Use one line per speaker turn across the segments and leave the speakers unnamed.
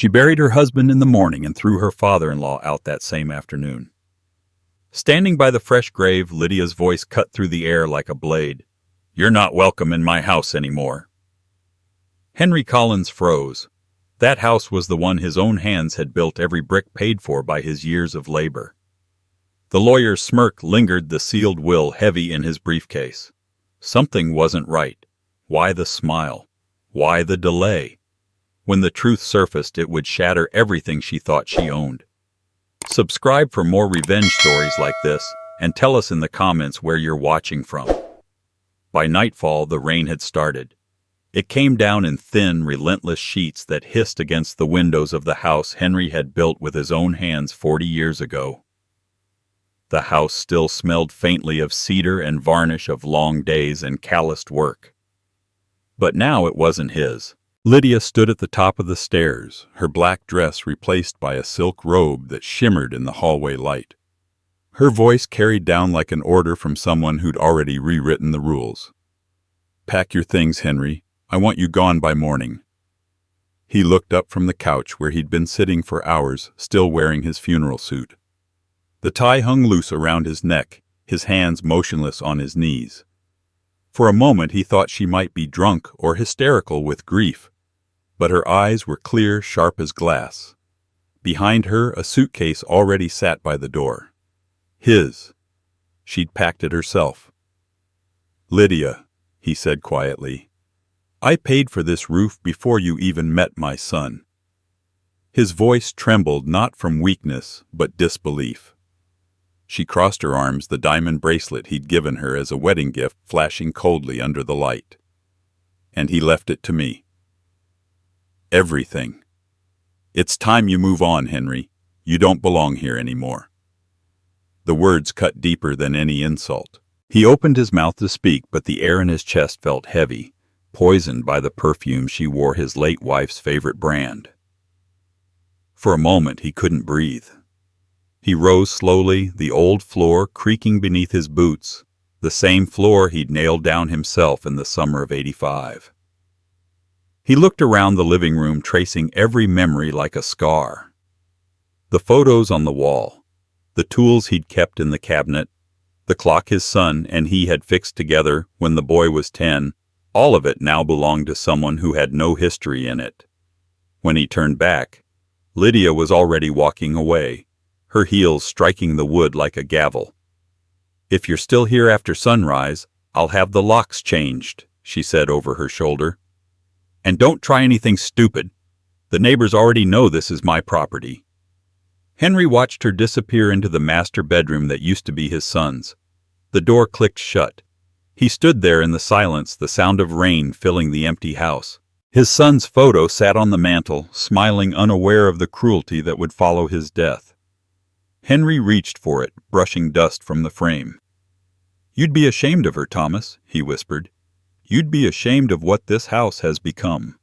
She buried her husband in the morning and threw her father-in-law out that same afternoon. Standing by the fresh grave, Lydia's voice cut through the air like a blade. "You're not welcome in my house anymore." Henry Collins froze. That house was the one his own hands had built, every brick paid for by his years of labor. The lawyer's smirk lingered, the sealed will heavy in his briefcase. Something wasn't right. Why the smile? Why the delay? When the truth surfaced, it would shatter everything she thought she owned. Subscribe for more revenge stories like this, and tell us in the comments where you're watching from. By nightfall, the rain had started. It came down in thin, relentless sheets that hissed against the windows of the house Henry had built with his own hands 40 years ago. The house still smelled faintly of cedar and varnish, of long days and calloused work. But now it wasn't his. Lydia stood at the top of the stairs, her black dress replaced by a silk robe that shimmered in the hallway light. Her voice carried down like an order from someone who'd already rewritten the rules. "Pack your things, Henry. I want you gone by morning." He looked up from the couch where he'd been sitting for hours, still wearing his funeral suit. The tie hung loose around his neck, his hands motionless on his knees. For a moment he thought she might be drunk or hysterical with grief, but her eyes were clear, sharp as glass. Behind her, a suitcase already sat by the door. His. She'd packed it herself. "Lydia," he said quietly, "I paid for this roof before you even met my son." His voice trembled not from weakness, but disbelief. She crossed her arms, the diamond bracelet he'd given her as a wedding gift flashing coldly under the light. "And he left it to me. Everything. It's time you move on, Henry. You don't belong here anymore." The words cut deeper than any insult. He opened his mouth to speak, but the air in his chest felt heavy, poisoned by the perfume she wore, his late wife's favorite brand. For a moment he couldn't breathe. He rose slowly, the old floor creaking beneath his boots, the same floor he'd nailed down himself in the summer of '85. He looked around the living room, tracing every memory like a scar. The photos on the wall, the tools he'd kept in the cabinet, the clock his son and he had fixed together when the boy was 10, all of it now belonged to someone who had no history in it. When he turned back, Lydia was already walking away, her heels striking the wood like a gavel. "If you're still here after sunrise, I'll have the locks changed," she said over her shoulder. "And don't try anything stupid. The neighbors already know this is my property." Henry watched her disappear into the master bedroom that used to be his son's. The door clicked shut. He stood there in the silence, the sound of rain filling the empty house. His son's photo sat on the mantel, smiling, unaware of the cruelty that would follow his death. Henry reached for it, brushing dust from the frame. "You'd be ashamed of her, Thomas," he whispered. "You'd be ashamed of what this house has become."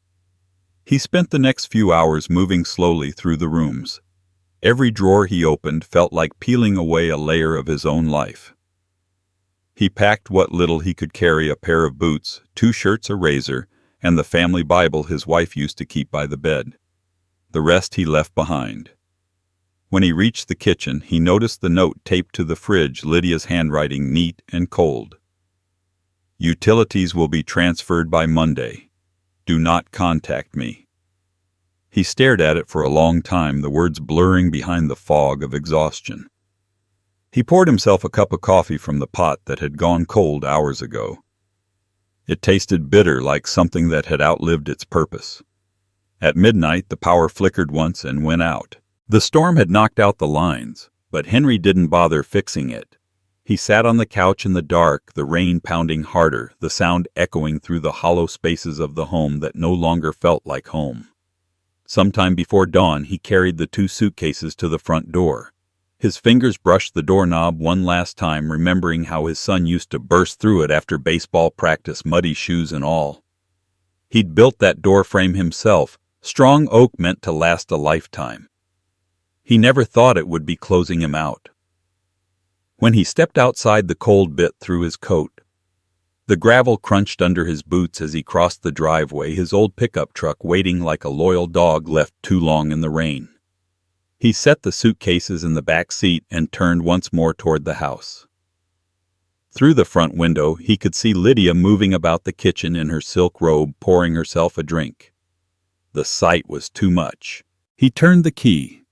He spent the next few hours moving slowly through the rooms. Every drawer he opened felt like peeling away a layer of his own life. He packed what little he could carry, a pair of boots, 2 shirts, a razor, and the family Bible his wife used to keep by the bed. The rest he left behind. When he reached the kitchen, he noticed the note taped to the fridge, Lydia's handwriting neat and cold. "Utilities will be transferred by Monday. Do not contact me." He stared at it for a long time, the words blurring behind the fog of exhaustion. He poured himself a cup of coffee from the pot that had gone cold hours ago. It tasted bitter, like something that had outlived its purpose. At midnight, the power flickered once and went out. The storm had knocked out the lines, but Henry didn't bother fixing it. He sat on the couch in the dark, the rain pounding harder, the sound echoing through the hollow spaces of the home that no longer felt like home. Sometime before dawn, he carried the 2 suitcases to the front door. His fingers brushed the doorknob one last time, remembering how his son used to burst through it after baseball practice, muddy shoes and all. He'd built that door frame himself, strong oak meant to last a lifetime. He never thought it would be closing him out. When he stepped outside, the cold bit through his coat. The gravel crunched under his boots as he crossed the driveway, his old pickup truck waiting like a loyal dog left too long in the rain. He set the suitcases in the back seat and turned once more toward the house. Through the front window, he could see Lydia moving about the kitchen in her silk robe, pouring herself a drink. The sight was too much. He turned the key.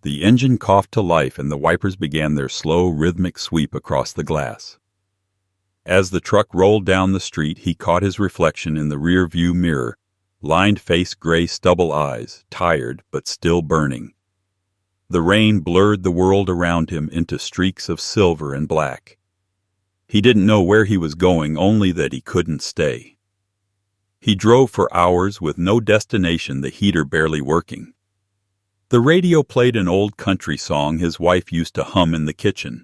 The engine coughed to life and the wipers began their slow, rhythmic sweep across the glass. As the truck rolled down the street, he caught his reflection in the rear-view mirror, lined face, gray stubble eyes, tired but still burning. The rain blurred the world around him into streaks of silver and black. He didn't know where he was going, only that he couldn't stay. He drove for hours with no destination, the heater barely working. The radio played an old country song his wife used to hum in the kitchen.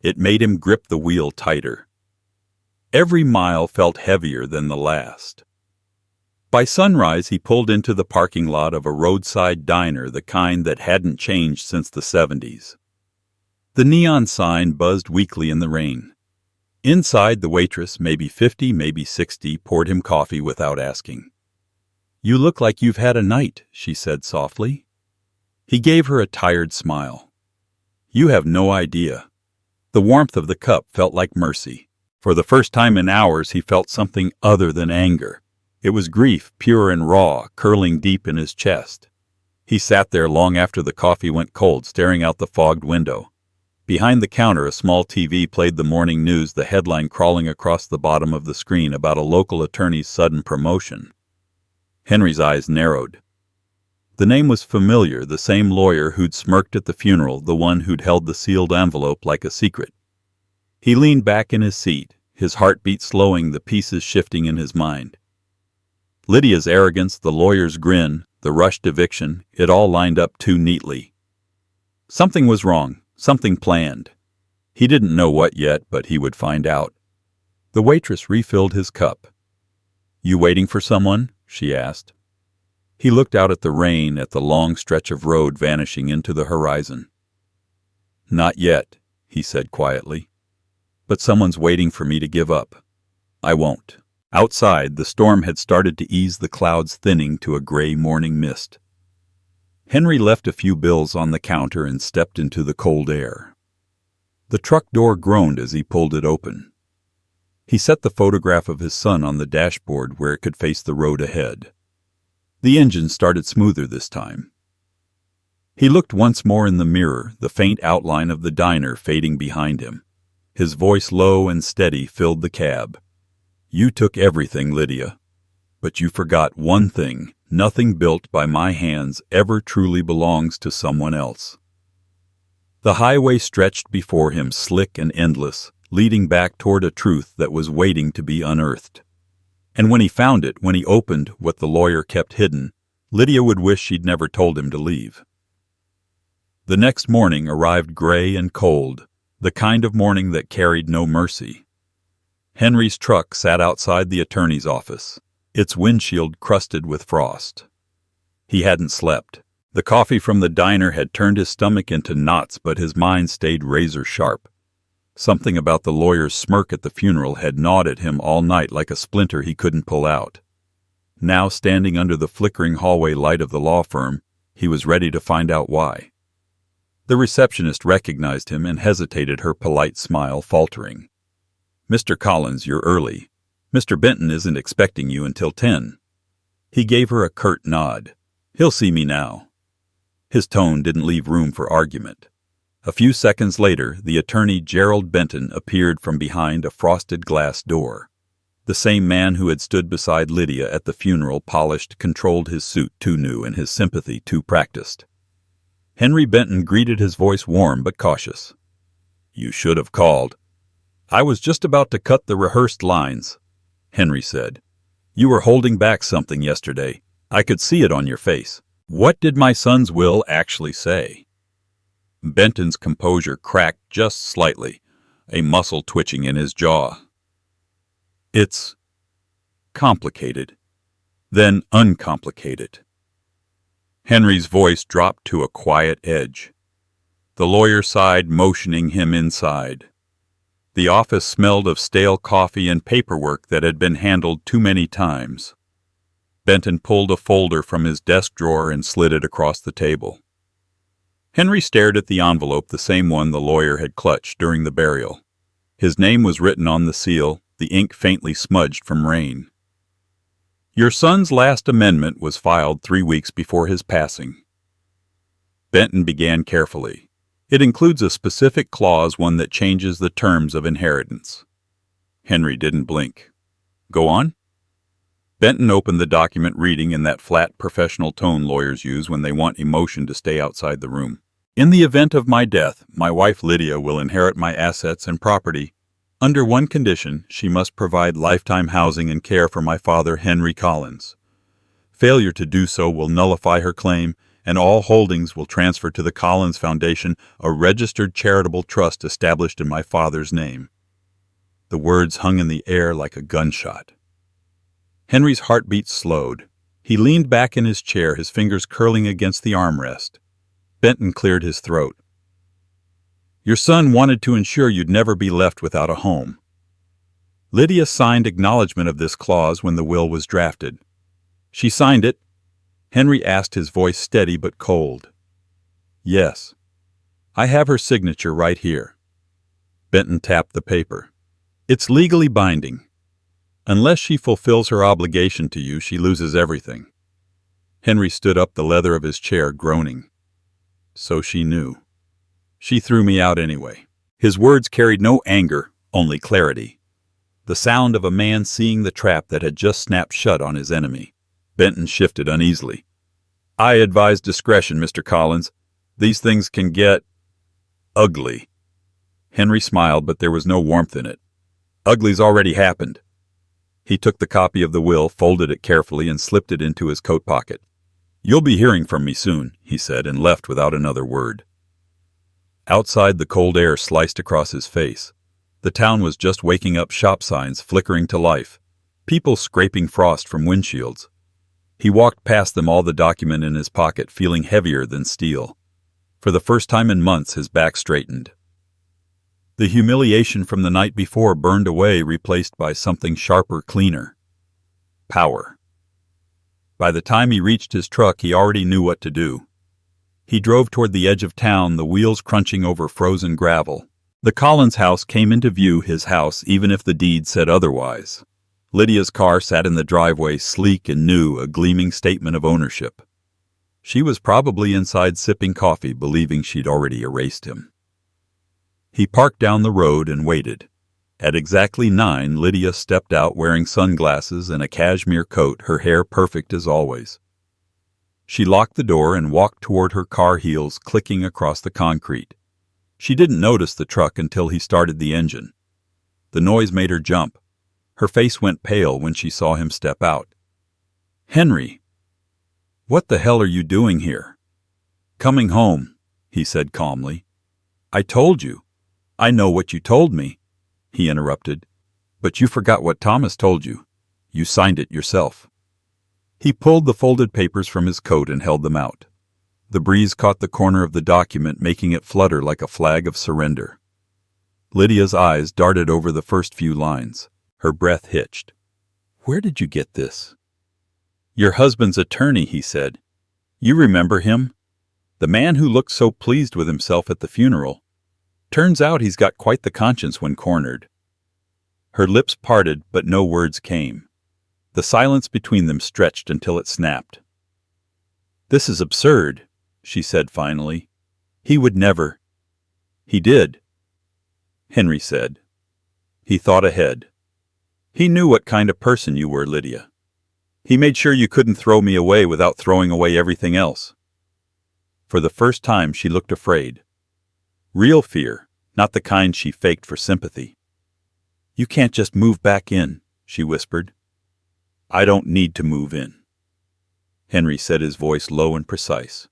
It made him grip the wheel tighter. Every mile felt heavier than the last. By sunrise, he pulled into the parking lot of a roadside diner, the kind that hadn't changed since the 70s. The neon sign buzzed weakly in the rain. Inside, the waitress, maybe 50, maybe 60, poured him coffee without asking. "You look like you've had a night," she said softly. He gave her a tired smile. "You have no idea." The warmth of the cup felt like mercy. For the first time in hours, he felt something other than anger. It was grief, pure and raw, curling deep in his chest. He sat there long after the coffee went cold, staring out the fogged window. Behind the counter, a small TV played the morning news, the headline crawling across the bottom of the screen about a local attorney's sudden promotion. Henry's eyes narrowed. The name was familiar, the same lawyer who'd smirked at the funeral, the one who'd held the sealed envelope like a secret. He leaned back in his seat, his heartbeat slowing, the pieces shifting in his mind. Lydia's arrogance, the lawyer's grin, the rushed eviction, it all lined up too neatly. Something was wrong. Something planned. He didn't know what yet, but he would find out. The waitress refilled his cup. "You waiting for someone?" she asked. He looked out at the rain, at the long stretch of road vanishing into the horizon. "Not yet," he said quietly. "But someone's waiting for me to give up. I won't." Outside, the storm had started to ease, the clouds thinning to a gray morning mist. Henry left a few bills on the counter and stepped into the cold air. The truck door groaned as he pulled it open. He set the photograph of his son on the dashboard where it could face the road ahead. The engine started smoother this time. He looked once more in the mirror, the faint outline of the diner fading behind him. His voice, low and steady, filled the cab. "You took everything, Lydia. But you forgot one thing. Nothing built by my hands ever truly belongs to someone else." The highway stretched before him, slick and endless, leading back toward a truth that was waiting to be unearthed. And when he found it, when he opened what the lawyer kept hidden, Lydia would wish she'd never told him to leave. The next morning arrived gray and cold, the kind of morning that carried no mercy. Henry's truck sat outside the attorney's office, its windshield crusted with frost. He hadn't slept. The coffee from the diner had turned his stomach into knots, but his mind stayed razor sharp. Something about the lawyer's smirk at the funeral had gnawed at him all night like a splinter he couldn't pull out. Now, standing under the flickering hallway light of the law firm, he was ready to find out why. The receptionist recognized him and hesitated, her polite smile faltering. "Mr. Collins, you're early. Mr. Benton isn't expecting you until 10. He gave her a curt nod. "He'll see me now." His tone didn't leave room for argument. A few seconds later, the attorney Gerald Benton appeared from behind a frosted glass door. The same man who had stood beside Lydia at the funeral, polished, controlled, his suit too new and his sympathy too practiced. Henry Benton greeted, his voice warm but cautious. "You should have called." "I was just about to cut the rehearsed lines," Henry said. "You were holding back something yesterday. I could see it on your face. What did my son's will actually say?" Benton's composure cracked just slightly, a muscle twitching in his jaw. "It's complicated, then uncomplicated." Henry's voice dropped to a quiet edge. The lawyer sighed, motioning him inside. The office smelled of stale coffee and paperwork that had been handled too many times. Benton pulled a folder from his desk drawer and slid it across the table. Henry stared at the envelope, the same one the lawyer had clutched during the burial. His name was written on the seal, the ink faintly smudged from rain. Your son's last amendment was filed 3 weeks before his passing. Benton began carefully. It includes a specific clause, one that changes the terms of inheritance. Henry didn't blink. Go on? Benton opened the document, reading in that flat, professional tone lawyers use when they want emotion to stay outside the room. In the event of my death, my wife Lydia will inherit my assets and property. Under one condition, she must provide lifetime housing and care for my father, Henry Collins. Failure to do so will nullify her claim, and all holdings will transfer to the Collins Foundation, a registered charitable trust established in my father's name. The words hung in the air like a gunshot. Henry's heartbeat slowed. He leaned back in his chair, his fingers curling against the armrest. Benton cleared his throat. Your son wanted to ensure you'd never be left without a home. Lydia signed acknowledgement of this clause when the will was drafted. She signed it. Henry asked, his voice steady but cold. Yes. I have her signature right here. Benton tapped the paper. It's legally binding. Unless she fulfills her obligation to you, she loses everything. Henry stood up, the leather of his chair groaning. So she knew. She threw me out anyway. His words carried no anger, only clarity. The sound of a man seeing the trap that had just snapped shut on his enemy. Benton shifted uneasily. I advise discretion, Mr. Collins. These things can get ugly. Henry smiled, but there was no warmth in it. Ugly's already happened. He took the copy of the will, folded it carefully, and slipped it into his coat pocket. You'll be hearing from me soon, he said, and left without another word. Outside, the cold air sliced across his face. The town was just waking up, shop signs flickering to life, people scraping frost from windshields. He walked past them, all the document in his pocket, feeling heavier than steel. For the first time in months, his back straightened. The humiliation from the night before burned away, replaced by something sharper, cleaner. Power. By the time he reached his truck, he already knew what to do. He drove toward the edge of town, the wheels crunching over frozen gravel. The Collins house came into view, his house, even if the deed said otherwise. Lydia's car sat in the driveway, sleek and new, a gleaming statement of ownership. She was probably inside sipping coffee, believing she'd already erased him. He parked down the road and waited. At exactly 9, Lydia stepped out wearing sunglasses and a cashmere coat, her hair perfect as always. She locked the door and walked toward her car, heels clicking across the concrete. She didn't notice the truck until he started the engine. The noise made her jump. Her face went pale when she saw him step out. Henry, what the hell are you doing here? Coming home, he said calmly. I told you. I know what you told me, he interrupted. But you forgot what Thomas told you. You signed it yourself. He pulled the folded papers from his coat and held them out. The breeze caught the corner of the document, making it flutter like a flag of surrender. Lydia's eyes darted over the first few lines. Her breath hitched. Where did you get this? Your husband's attorney, he said. You remember him? The man who looked so pleased with himself at the funeral. Turns out he's got quite the conscience when cornered. Her lips parted, but no words came. The silence between them stretched until it snapped. This is absurd, she said finally. He would never. He did, Henry said. He thought ahead. He knew what kind of person you were, Lydia. He made sure you couldn't throw me away without throwing away everything else. For the first time, she looked afraid. Real fear, not the kind she faked for sympathy. You can't just move back in, she whispered. I don't need to move in. Henry said, his voice low and precise.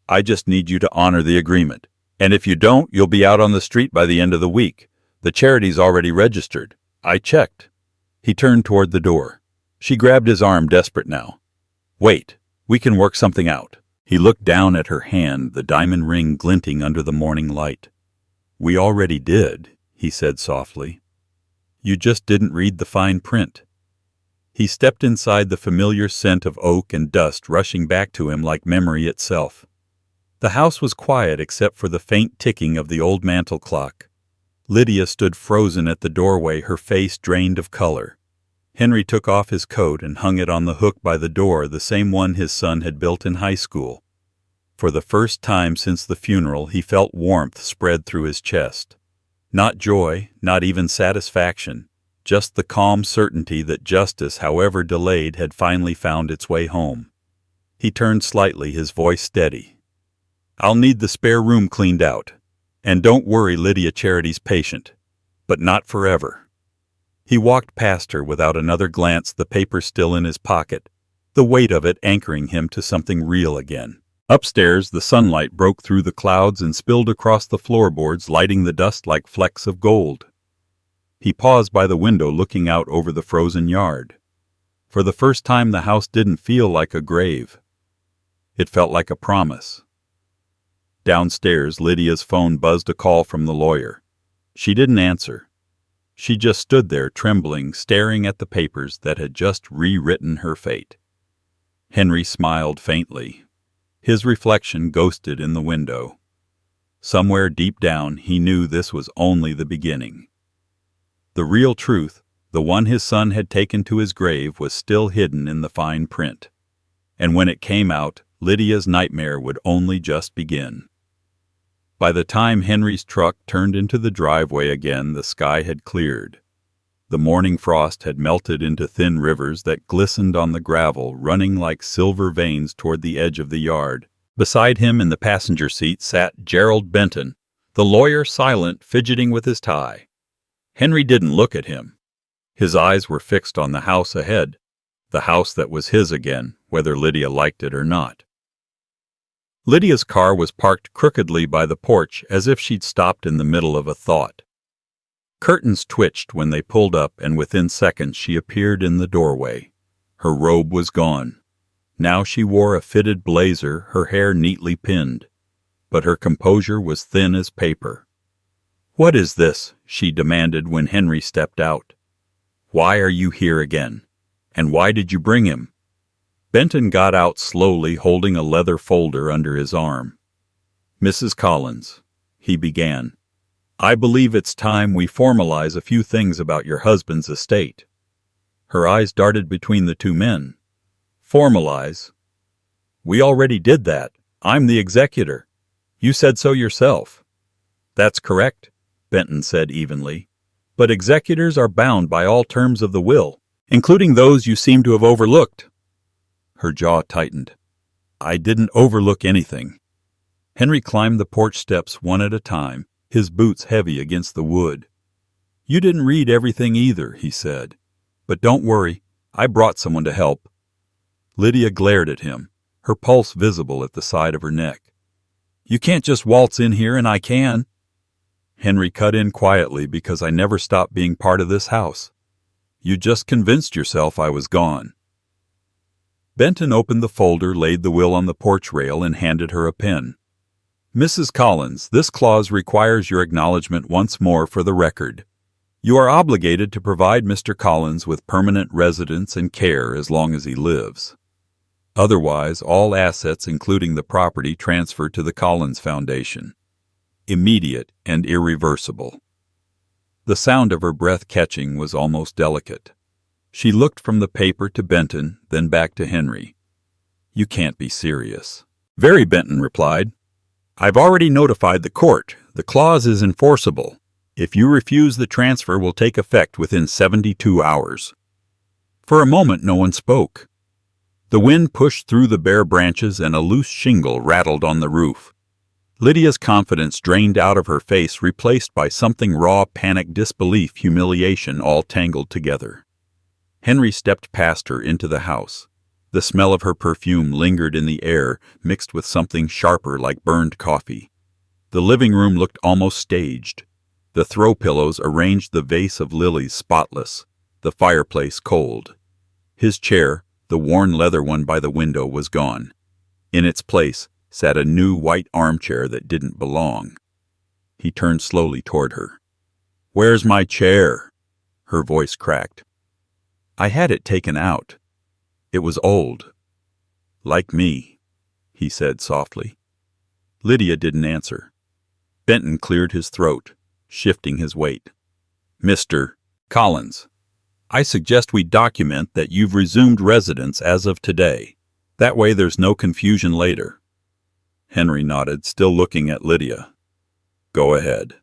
I just need you to honor the agreement. And if you don't, you'll be out on the street by the end of the week. The charity's already registered. I checked. He turned toward the door. She grabbed his arm, desperate now. Wait, we can work something out. He looked down at her hand, the diamond ring glinting under the morning light. We already did, he said softly. You just didn't read the fine print. He stepped inside, the familiar scent of oak and dust rushing back to him like memory itself. The house was quiet except for the faint ticking of the old mantel clock. Lydia stood frozen at the doorway, her face drained of color. Henry took off his coat and hung it on the hook by the door, the same one his son had built in high school. For the first time since the funeral, he felt warmth spread through his chest. Not joy, not even satisfaction, just the calm certainty that justice, however delayed, had finally found its way home. He turned slightly, his voice steady. I'll need the spare room cleaned out. And don't worry, Lydia Charity's patient. But not forever. He walked past her without another glance, the paper still in his pocket, the weight of it anchoring him to something real again. Upstairs, the sunlight broke through the clouds and spilled across the floorboards, lighting the dust like flecks of gold. He paused by the window, looking out over the frozen yard. For the first time, the house didn't feel like a grave. It felt like a promise. Downstairs, Lydia's phone buzzed, a call from the lawyer. She didn't answer. She just stood there, trembling, staring at the papers that had just rewritten her fate. Henry smiled faintly. His reflection ghosted in the window. Somewhere deep down, he knew this was only the beginning. The real truth, the one his son had taken to his grave, was still hidden in the fine print. And when it came out, Lydia's nightmare would only just begin. By the time Henry's truck turned into the driveway again, the sky had cleared. The morning frost had melted into thin rivers that glistened on the gravel, running like silver veins toward the edge of the yard. Beside him in the passenger seat sat Gerald Benton, the lawyer, silent, fidgeting with his tie. Henry didn't look at him. His eyes were fixed on the house ahead, the house that was his again, whether Lydia liked it or not. Lydia's car was parked crookedly by the porch, as if she'd stopped in the middle of a thought. Curtains twitched when they pulled up, and within seconds she appeared in the doorway. Her robe was gone. Now she wore a fitted blazer, her hair neatly pinned. But her composure was thin as paper. "What is this?" she demanded when Henry stepped out. "Why are you here again? And why did you bring him?" Benton got out slowly, holding a leather folder under his arm. "Mrs. Collins," he began, "I believe it's time we formalize a few things about your husband's estate." Her eyes darted between the two men. "Formalize? We already did that. I'm the executor. You said so yourself." "That's correct," Benton said evenly. "But executors are bound by all terms of the will, including those you seem to have overlooked." Her jaw tightened. "I didn't overlook anything." Henry climbed the porch steps one at a time, his boots heavy against the wood. "You didn't read everything either," he said. "But don't worry, I brought someone to help." Lydia glared at him, her pulse visible at the side of her neck. "You can't just waltz in here and I can." Henry cut in quietly, "Because I never stopped being part of this house. You just convinced yourself I was gone." Benton opened the folder, laid the will on the porch rail, and handed her a pen. "Mrs. Collins, this clause requires your acknowledgement once more for the record. You are obligated to provide Mr. Collins with permanent residence and care as long as he lives. Otherwise, all assets, including the property, transfer to the Collins Foundation. Immediate and irreversible." The sound of her breath catching was almost delicate. She looked from the paper to Benton, then back to Henry. "You can't be serious." "Very," Benton replied. "I've already notified the court. The clause is enforceable. If you refuse, the transfer will take effect within 72 hours. For a moment no one spoke. The wind pushed through the bare branches and a loose shingle rattled on the roof. Lydia's confidence drained out of her face, replaced by something raw, panic, disbelief, humiliation, all tangled together. Henry stepped past her into the house. The smell of her perfume lingered in the air, mixed with something sharper like burned coffee. The living room looked almost staged. The throw pillows arranged the vase of lilies spotless, the fireplace cold. His chair, the worn leather one by the window, was gone. In its place sat a new white armchair that didn't belong. He turned slowly toward her. Where's my chair? Her voice cracked. I had it taken out. It was old. Like me, he said softly. Lydia didn't answer. Benton cleared his throat, shifting his weight. Mr. Collins, I suggest we document that you've resumed residence as of today. That way there's no confusion later. Henry nodded, still looking at Lydia. Go ahead.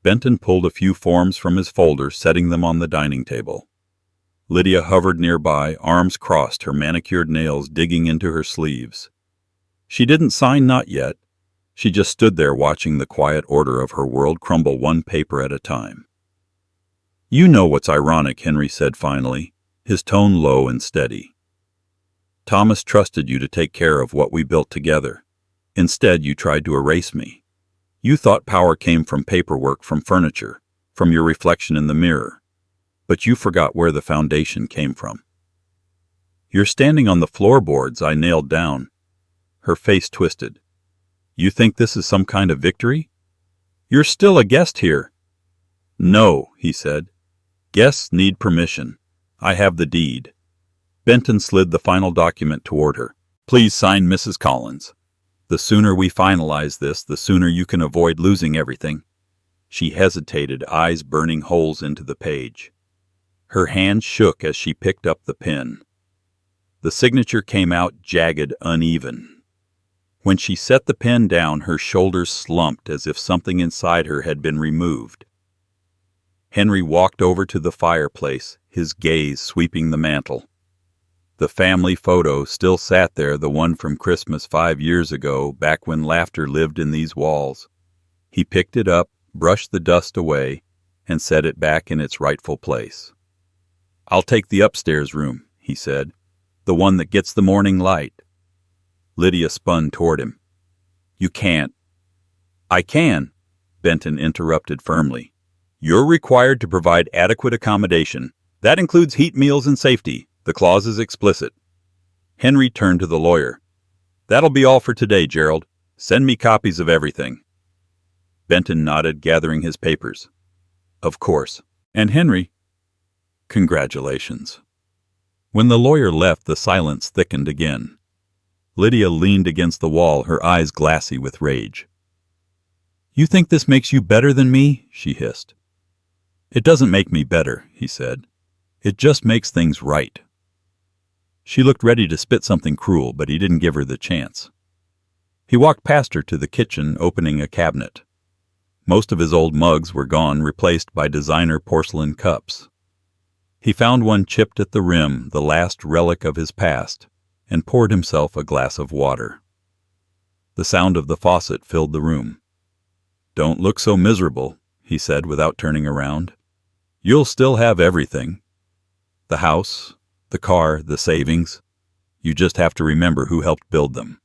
Benton pulled a few forms from his folder, setting them on the dining table. Lydia hovered nearby, arms crossed, her manicured nails digging into her sleeves. She didn't sign, not yet. She just stood there watching the quiet order of her world crumble one paper at a time. You know what's ironic, Henry said finally, his tone low and steady. Thomas trusted you to take care of what we built together. Instead, you tried to erase me. You thought power came from paperwork, from furniture, from your reflection in the mirror. But you forgot where the foundation came from. You're standing on the floorboards I nailed down. Her face twisted. You think this is some kind of victory? You're still a guest here. No, he said. Guests need permission. I have the deed. Benton slid the final document toward her. Please sign, Mrs. Collins. The sooner we finalize this, the sooner you can avoid losing everything. She hesitated, eyes burning holes into the page. Her hand shook as she picked up the pen. The signature came out jagged, uneven. When she set the pen down, her shoulders slumped as if something inside her had been removed. Henry walked over to the fireplace, his gaze sweeping the mantel. The family photo still sat there, the one from Christmas 5 years ago, back when laughter lived in these walls. He picked it up, brushed the dust away, and set it back in its rightful place. I'll take the upstairs room, he said, the one that gets the morning light. Lydia spun toward him. You can't. I can, Benton interrupted firmly. You're required to provide adequate accommodation. That includes heat, meals, and safety. The clause is explicit. Henry turned to the lawyer. That'll be all for today, Gerald. Send me copies of everything. Benton nodded, gathering his papers. Of course. And Henry, congratulations. When the lawyer left, the silence thickened again. Lydia leaned against the wall, her eyes glassy with rage. You think this makes you better than me? She hissed. It doesn't make me better, he said. It just makes things right. She looked ready to spit something cruel, but he didn't give her the chance. He walked past her to the kitchen, opening a cabinet. Most of his old mugs were gone, replaced by designer porcelain cups. He found one chipped at the rim, the last relic of his past, and poured himself a glass of water. The sound of the faucet filled the room. Don't look so miserable, he said without turning around. You'll still have everything. The house, the car, the savings. You just have to remember who helped build them.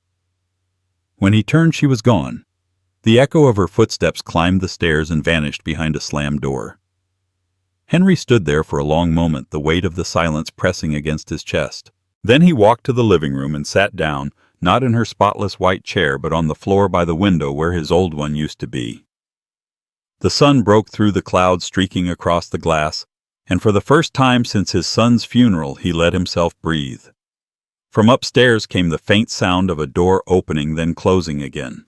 When he turned, she was gone. The echo of her footsteps climbed the stairs and vanished behind a slammed door. Henry stood there for a long moment, the weight of the silence pressing against his chest. Then he walked to the living room and sat down, not in her spotless white chair, but on the floor by the window where his old one used to be. The sun broke through the clouds streaking across the glass, and for the first time since his son's funeral, he let himself breathe. From upstairs came the faint sound of a door opening, then closing again.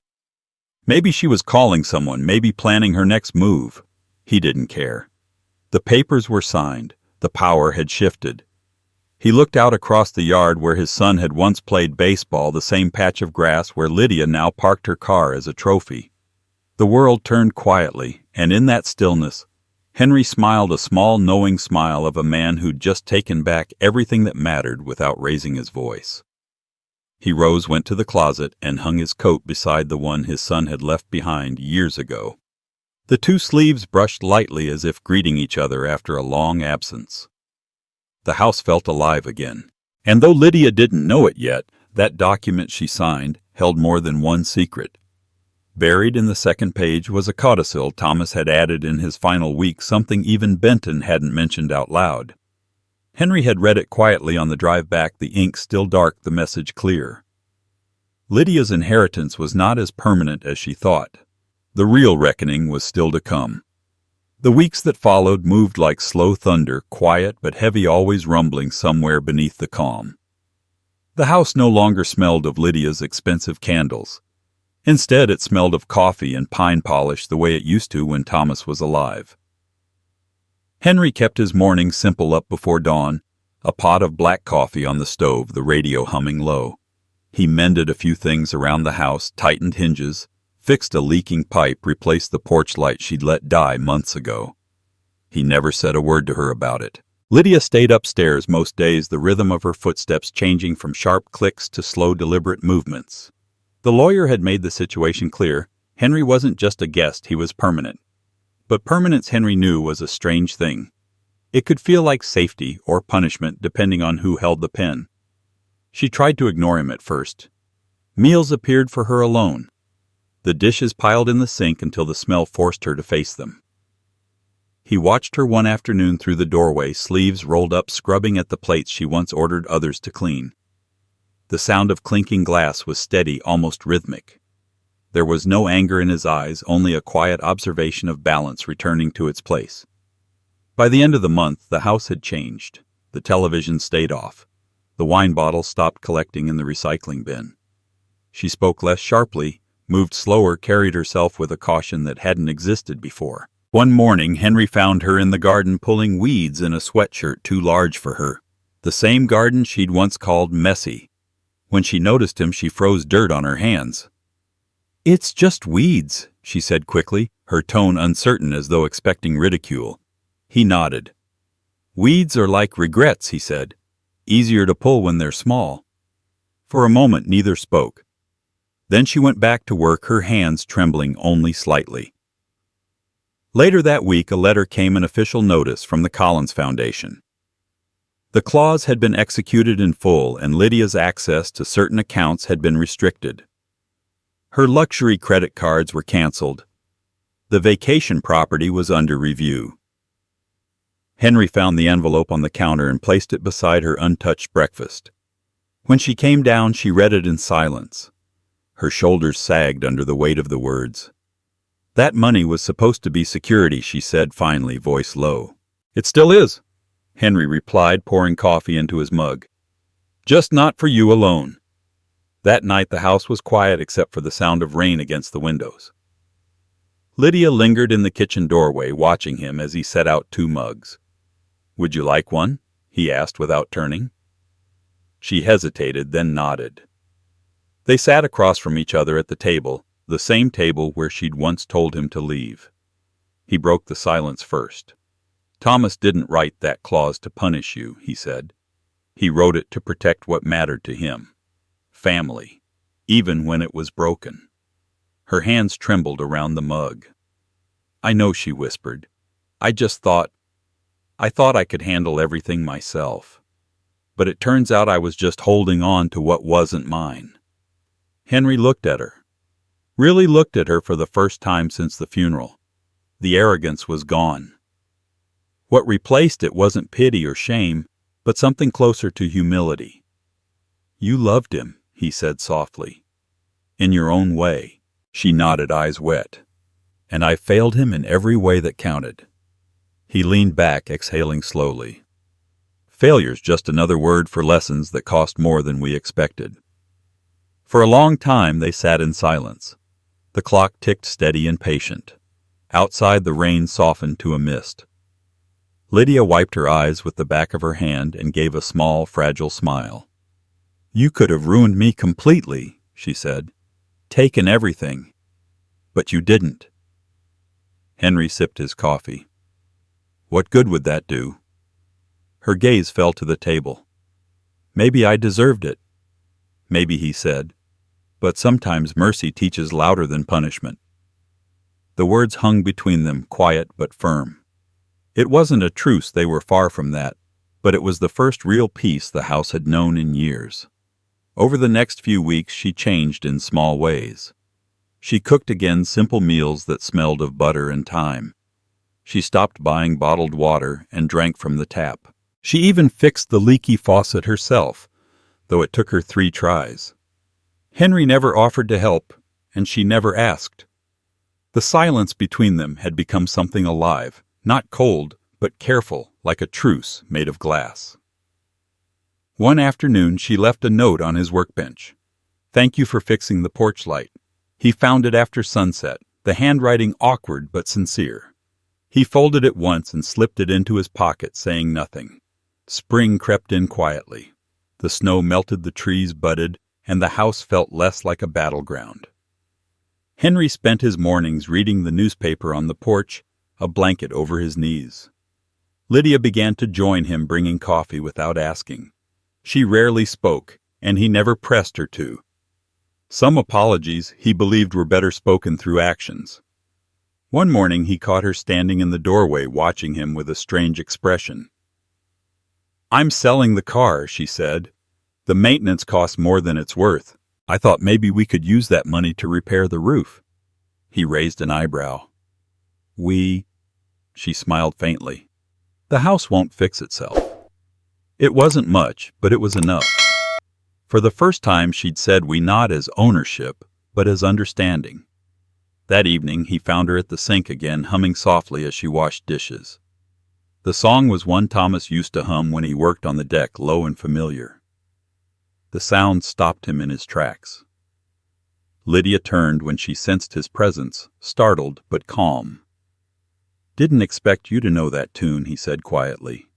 Maybe she was calling someone, maybe planning her next move. He didn't care. The papers were signed. The power had shifted. He looked out across the yard where his son had once played baseball, the same patch of grass where Lydia now parked her car as a trophy. The world turned quietly, and in that stillness, Henry smiled a small, knowing smile of a man who'd just taken back everything that mattered without raising his voice. He rose, went to the closet, and hung his coat beside the one his son had left behind years ago. The two sleeves brushed lightly as if greeting each other after a long absence. The house felt alive again. And though Lydia didn't know it yet, that document she signed held more than one secret. Buried in the second page was a codicil Thomas had added in his final week, something even Benton hadn't mentioned out loud. Henry had read it quietly on the drive back, the ink still dark, the message clear. Lydia's inheritance was not as permanent as she thought. The real reckoning was still to come. The weeks that followed moved like slow thunder, quiet but heavy, always rumbling somewhere beneath the calm. The house no longer smelled of Lydia's expensive candles. Instead, it smelled of coffee and pine polish the way it used to when Thomas was alive. Henry kept his mornings simple up before dawn, a pot of black coffee on the stove, the radio humming low. He mended a few things around the house, tightened hinges, fixed a leaking pipe, replaced the porch light she'd let die months ago. He never said a word to her about it. Lydia stayed upstairs most days, the rhythm of her footsteps changing from sharp clicks to slow, deliberate movements. The lawyer had made the situation clear. Henry wasn't just a guest, he was permanent. But permanence, Henry knew, was a strange thing. It could feel like safety or punishment depending on who held the pen. She tried to ignore him at first. Meals appeared for her alone. The dishes piled in the sink until the smell forced her to face them. He watched her one afternoon through the doorway, sleeves rolled up, scrubbing at the plates she once ordered others to clean. The sound of clinking glass was steady, almost rhythmic. There was no anger in his eyes, only a quiet observation of balance returning to its place. By the end of the month, the house had changed. The television stayed off. The wine bottle stopped collecting in the recycling bin. She spoke less sharply, moved slower, carried herself with a caution that hadn't existed before. One morning, Henry found her in the garden pulling weeds in a sweatshirt too large for her. The same garden she'd once called messy. When she noticed him, she froze dirt on her hands. "It's just weeds," she said quickly, her tone uncertain as though expecting ridicule. He nodded. "Weeds are like regrets," he said. "Easier to pull when they're small." For a moment, neither spoke. Then she went back to work, her hands trembling only slightly. Later that week, a letter came, an official notice from the Collins Foundation. The clause had been executed in full, and Lydia's access to certain accounts had been restricted. Her luxury credit cards were canceled. The vacation property was under review. Henry found the envelope on the counter and placed it beside her untouched breakfast. When she came down, she read it in silence. Her shoulders sagged under the weight of the words. "That money was supposed to be security," she said finally, voice low. "It still is," Henry replied, pouring coffee into his mug. "Just not for you alone." That night the house was quiet except for the sound of rain against the windows. Lydia lingered in the kitchen doorway, watching him as he set out 2 mugs. "Would you like one?" he asked without turning. She hesitated, then nodded. They sat across from each other at the table, the same table where she'd once told him to leave. He broke the silence first. "Thomas didn't write that clause to punish you," he said. "He wrote it to protect what mattered to him. Family, even when it was broken." Her hands trembled around the mug. "I know," she whispered. I thought I could handle everything myself. But it turns out I was just holding on to what wasn't mine." Henry looked at her. Really looked at her for the first time since the funeral. The arrogance was gone. What replaced it wasn't pity or shame, but something closer to humility. "You loved him," he said softly. "In your own way." She nodded, eyes wet. "And I failed him in every way that counted." He leaned back, exhaling slowly. "Failure's just another word for lessons that cost more than we expected." For a long time they sat in silence. The clock ticked steady and patient. Outside, the rain softened to a mist. Lydia wiped her eyes with the back of her hand and gave a small, fragile smile. "You could have ruined me completely," she said. "Taken everything. But you didn't." Henry sipped his coffee. "What good would that do?" Her gaze fell to the table. "Maybe I deserved it." "Maybe," he said. "But sometimes mercy teaches louder than punishment." The words hung between them, quiet but firm. It wasn't a truce, they were far from that, but it was the first real peace the house had known in years. Over the next few weeks she changed in small ways. She cooked again simple meals that smelled of butter and thyme. She stopped buying bottled water and drank from the tap. She even fixed the leaky faucet herself, though it took her 3 tries. Henry never offered to help, and she never asked. The silence between them had become something alive, Not cold, but careful, like a truce made of glass. One afternoon she left a note on his workbench. "Thank you for fixing the porch light." He found it after sunset, the handwriting awkward but sincere. He folded it once and slipped it into his pocket, saying nothing. Spring crept in quietly. The snow melted, the trees budded, and the house felt less like a battleground. Henry spent his mornings reading the newspaper on the porch, a blanket over his knees. Lydia began to join him, bringing coffee without asking. She rarely spoke, and he never pressed her to. Some apologies, he believed, were better spoken through actions. One morning he caught her standing in the doorway, watching him with a strange expression. "I'm selling the car," she said. "The maintenance costs more than it's worth. I thought maybe we could use that money to repair the roof." He raised an eyebrow. She smiled faintly. "The house won't fix itself." It wasn't much, but it was enough. For the first time she'd said we, not as ownership, but as understanding. That evening he found her at the sink again, humming softly as she washed dishes. The song was one Thomas used to hum when he worked on the deck, low and familiar. The sound stopped him in his tracks. Lydia turned when she sensed his presence, startled but calm. "Didn't expect you to know that tune," he said quietly.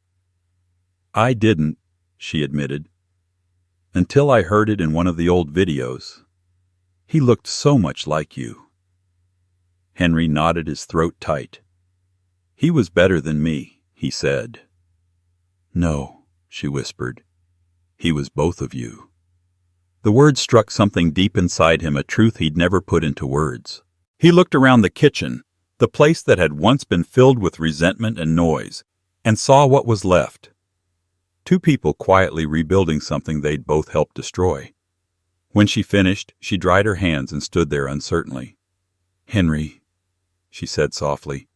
"I didn't," she admitted, "until I heard it in one of the old videos. He looked so much like you." Henry knotted his throat tight. "He was better than me," he said. "No," she whispered. "He was both of you." The word struck something deep inside him, a truth he'd never put into words. He looked around the kitchen, the place that had once been filled with resentment and noise, and saw what was left. Two people quietly rebuilding something they'd both helped destroy. When she finished, she dried her hands and stood there uncertainly. "Henry," she said softly,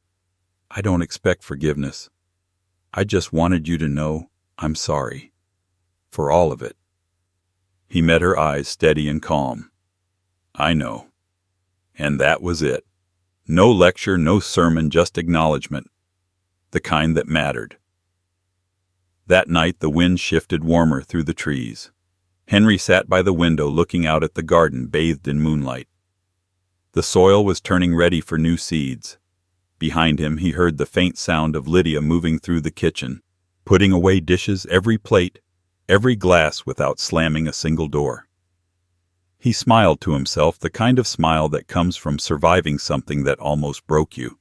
"I don't expect forgiveness. I just wanted you to know I'm sorry. For all of it." He met her eyes, steady and calm. "I know." And that was it. No lecture, no sermon, just acknowledgement. The kind that mattered. That night the wind shifted warmer through the trees. Henry sat by the window looking out at the garden bathed in moonlight. The soil was turning ready for new seeds. Behind him he heard the faint sound of Lydia moving through the kitchen, putting away dishes, every plate, every glass, without slamming a single door. He smiled to himself, the kind of smile that comes from surviving something that almost broke you.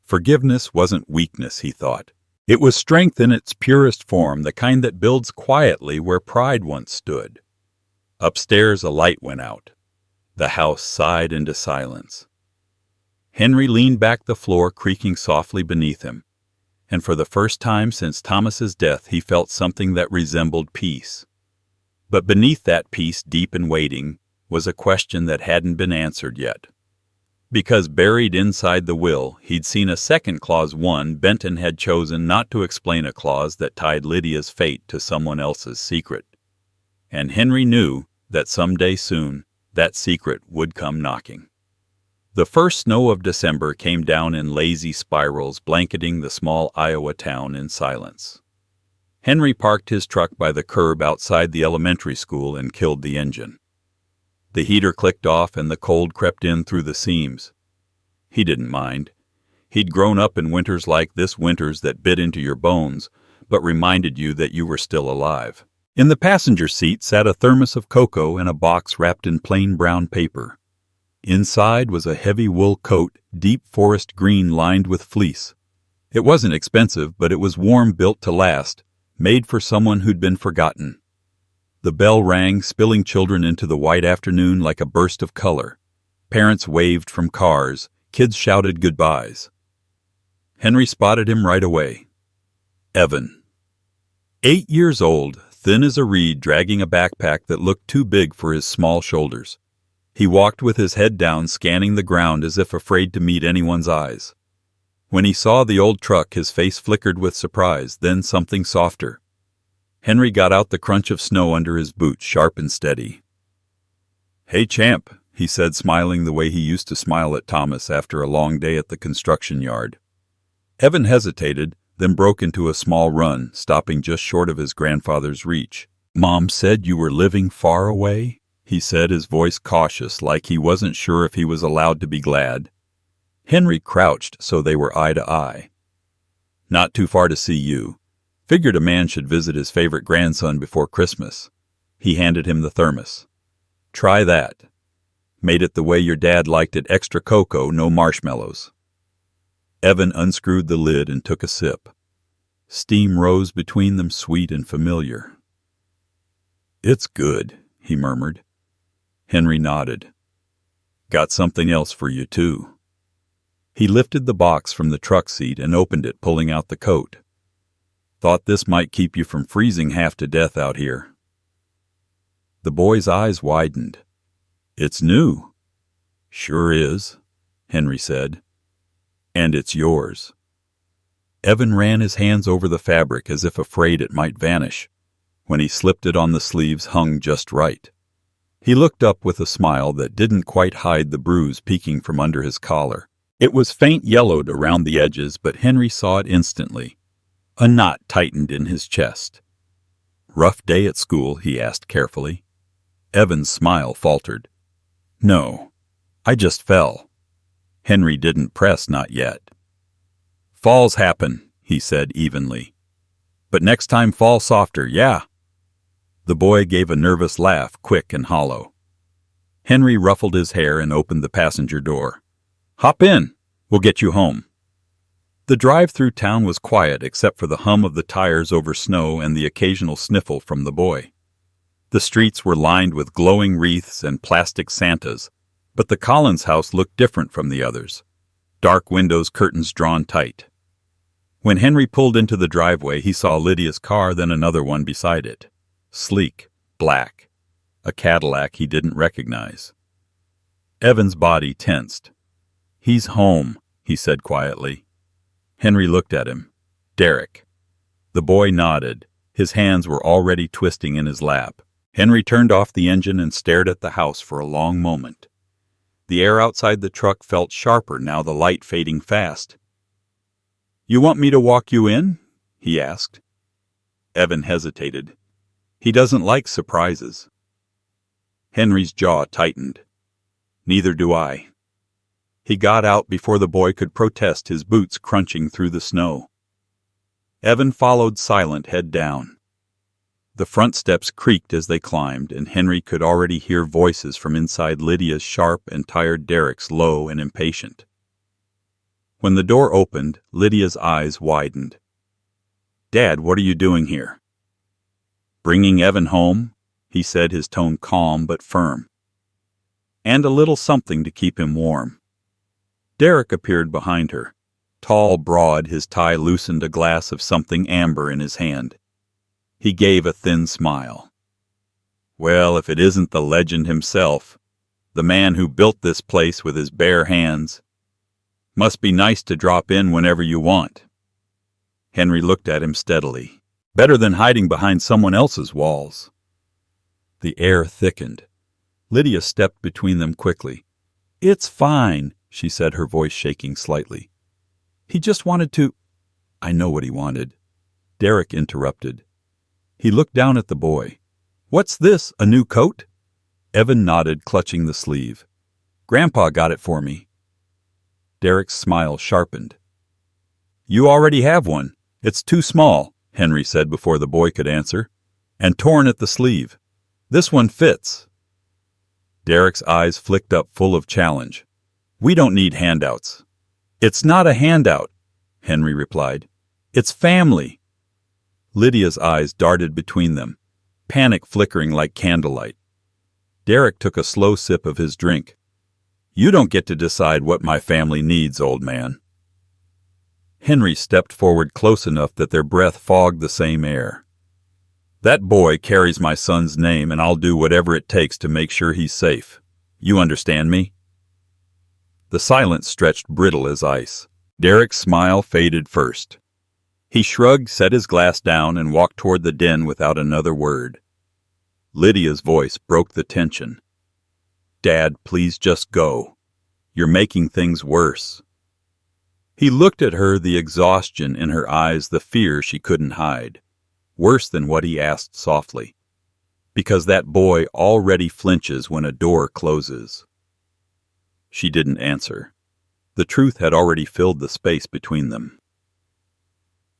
Forgiveness wasn't weakness, he thought. It was strength in its purest form, the kind that builds quietly where pride once stood. Upstairs a light went out. The house sighed into silence. Henry leaned back, the floor creaking softly beneath him, and for the first time since Thomas's death he felt something that resembled peace. But beneath that peace, deep and waiting, was a question that hadn't been answered yet. Because buried inside the will, he'd seen a second clause, one Benton had chosen not to explain, a clause that tied Lydia's fate to someone else's secret. And Henry knew that someday soon that secret would come knocking. The first snow of December came down in lazy spirals, blanketing the small Iowa town in silence. Henry parked his truck by the curb outside the elementary school and killed the engine. The heater clicked off and the cold crept in through the seams. He didn't mind. He'd grown up in winters like this, winters that bit into your bones, but reminded you that you were still alive. In the passenger seat sat a thermos of cocoa and a box wrapped in plain brown paper. Inside was a heavy wool coat, deep forest green lined with fleece. It wasn't expensive, but it was warm, built to last, made for someone who'd been forgotten. The bell rang, spilling children into the white afternoon like a burst of color. Parents waved from cars, kids shouted goodbyes. Henry spotted him right away. Evan. 8 years old, thin as a reed, dragging a backpack that looked too big for his small shoulders. He walked with his head down, scanning the ground as if afraid to meet anyone's eyes. When he saw the old truck, his face flickered with surprise, then something softer. Henry got out the crunch of snow under his boots, sharp and steady. "Hey, champ," he said, smiling the way he used to smile at Thomas after a long day at the construction yard. Evan hesitated, then broke into a small run, stopping just short of his grandfather's reach. "Mom said you were living far away?" he said, his voice cautious, like he wasn't sure if he was allowed to be glad. Henry crouched so they were eye to eye. "Not too far to see you. Figured a man should visit his favorite grandson before Christmas." He handed him the thermos. "Try that. Made it the way your dad liked it, extra cocoa, no marshmallows." Evan unscrewed the lid and took a sip. Steam rose between them, sweet and familiar. "It's good," he murmured. Henry nodded. "Got something else for you, too." He lifted the box from the truck seat and opened it, pulling out the coat. "Thought this might keep you from freezing half to death out here." The boy's eyes widened. "It's new." "Sure is," Henry said. "And it's yours." Evan ran his hands over the fabric as if afraid it might vanish. When he slipped it on, the sleeves hung just right. He looked up with a smile that didn't quite hide the bruise peeking from under his collar. It was faint yellowed around the edges, but Henry saw it instantly. A knot tightened in his chest. "Rough day at school?" he asked carefully. Evan's smile faltered. "No, I just fell." Henry didn't press, not yet. "Falls happen," he said evenly. "But next time fall softer, yeah." The boy gave a nervous laugh, quick and hollow. Henry ruffled his hair and opened the passenger door. "Hop in. We'll get you home." The drive through town was quiet except for the hum of the tires over snow and the occasional sniffle from the boy. The streets were lined with glowing wreaths and plastic Santas, but the Collins house looked different from the others. Dark windows, curtains drawn tight. When Henry pulled into the driveway, he saw Lydia's car, then another one beside it. Sleek, black, a Cadillac he didn't recognize. Evan's body tensed. "He's home," he said quietly. Henry looked at him. "Derek." The boy nodded. His hands were already twisting in his lap. Henry turned off the engine and stared at the house for a long moment. The air outside the truck felt sharper now, the light fading fast. "You want me to walk you in?" he asked. Evan hesitated. He doesn't like surprises. Henry's jaw tightened. "Neither do I." He got out before the boy could protest, his boots crunching through the snow. Evan followed, silent, head down. The front steps creaked as they climbed, and Henry could already hear voices from inside, Lydia's sharp and tired, Derek's low and impatient. When the door opened, Lydia's eyes widened. "Dad, what are you doing here?" "Bringing Evan home," he said, his tone calm but firm. "And a little something to keep him warm." Derek appeared behind her. Tall, broad, his tie loosened, a glass of something amber in his hand. He gave a thin smile. "Well, if it isn't the legend himself, the man who built this place with his bare hands. Must be nice to drop in whenever you want." Henry looked at him steadily. "Better than hiding behind someone else's walls." The air thickened. Lydia stepped between them quickly. "It's fine," she said, her voice shaking slightly. "He just wanted to—" "I know what he wanted." Derek interrupted. He looked down at the boy. "What's this, a new coat?" Evan nodded, clutching the sleeve. "Grandpa got it for me." Derek's smile sharpened. "You already have one. It's too small," Henry said before the boy could answer, "and torn at the sleeve. This one fits." Derek's eyes flicked up, full of challenge. "We don't need handouts." "It's not a handout," Henry replied. "It's family." Lydia's eyes darted between them, panic flickering like candlelight. Derek took a slow sip of his drink. "You don't get to decide what my family needs, old man." Henry stepped forward close enough that their breath fogged the same air. "That boy carries my son's name, and I'll do whatever it takes to make sure he's safe. You understand me?" The silence stretched brittle as ice. Derek's smile faded first. He shrugged, set his glass down, and walked toward the den without another word. Lydia's voice broke the tension. "Dad, please just go. You're making things worse." He looked at her, the exhaustion in her eyes, the fear she couldn't hide. Worse than what he asked softly. Because that boy already flinches when a door closes. She didn't answer. The truth had already filled the space between them.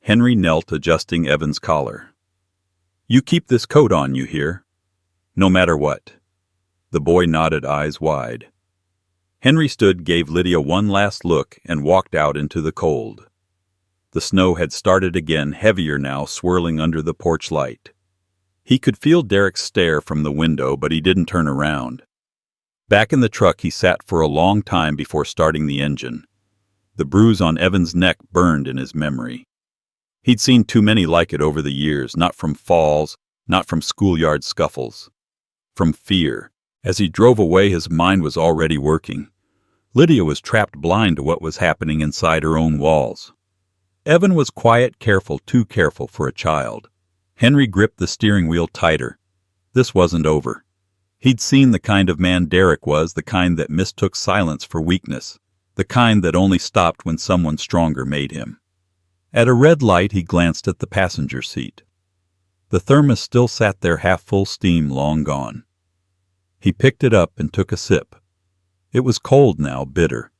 Henry knelt, adjusting Evan's collar. "You keep this coat on, you hear? No matter what." The boy nodded, eyes wide. Henry stood, gave Lydia one last look, and walked out into the cold. The snow had started again, heavier now, swirling under the porch light. He could feel Derek's stare from the window, but he didn't turn around. Back in the truck, he sat for a long time before starting the engine. The bruise on Evan's neck burned in his memory. He'd seen too many like it over the years, not from falls, not from schoolyard scuffles. From fear. As he drove away, his mind was already working. Lydia was trapped blind to what was happening inside her own walls. Evan was quiet, careful, too careful for a child. Henry gripped the steering wheel tighter. This wasn't over. He'd seen the kind of man Derek was, the kind that mistook silence for weakness, the kind that only stopped when someone stronger made him. At a red light, he glanced at the passenger seat. The thermos still sat there, half full, steam long gone. He picked it up and took a sip. It was cold now, bitter.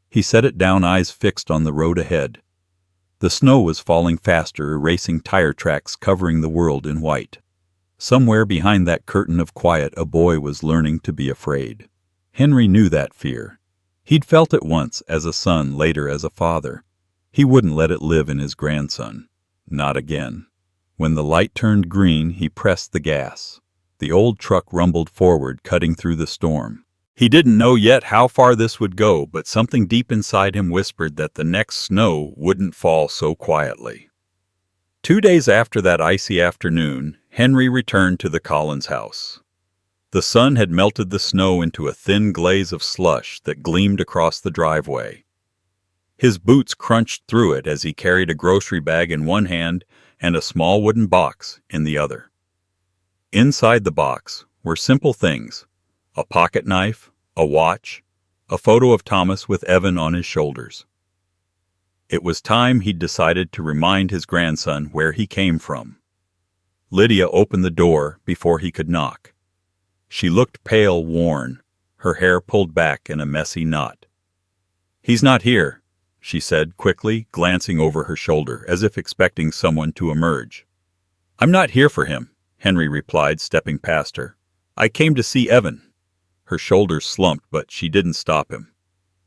He set it down, eyes fixed on the road ahead. The snow was falling faster, erasing tire tracks, covering the world in white. Somewhere behind that curtain of quiet, a boy was learning to be afraid. Henry knew that fear. He'd felt it once as a son, later as a father. He wouldn't let it live in his grandson. Not again. When the light turned green, he pressed the gas. The old truck rumbled forward, cutting through the storm. He didn't know yet how far this would go, but something deep inside him whispered that the next snow wouldn't fall so quietly. 2 days after that icy afternoon, Henry returned to the Collins house. The sun had melted the snow into a thin glaze of slush that gleamed across the driveway. His boots crunched through it as he carried a grocery bag in one hand and a small wooden box in the other. Inside the box were simple things: a pocket knife, a watch, a photo of Thomas with Evan on his shoulders. It was time, he'd decided, to remind his grandson where he came from. Lydia opened the door before he could knock. She looked pale, worn, her hair pulled back in a messy knot. "He's not here," she said quickly, glancing over her shoulder as if expecting someone to emerge. "I'm not here for him," Henry replied, stepping past her. "I came to see Evan." Her shoulders slumped, but she didn't stop him.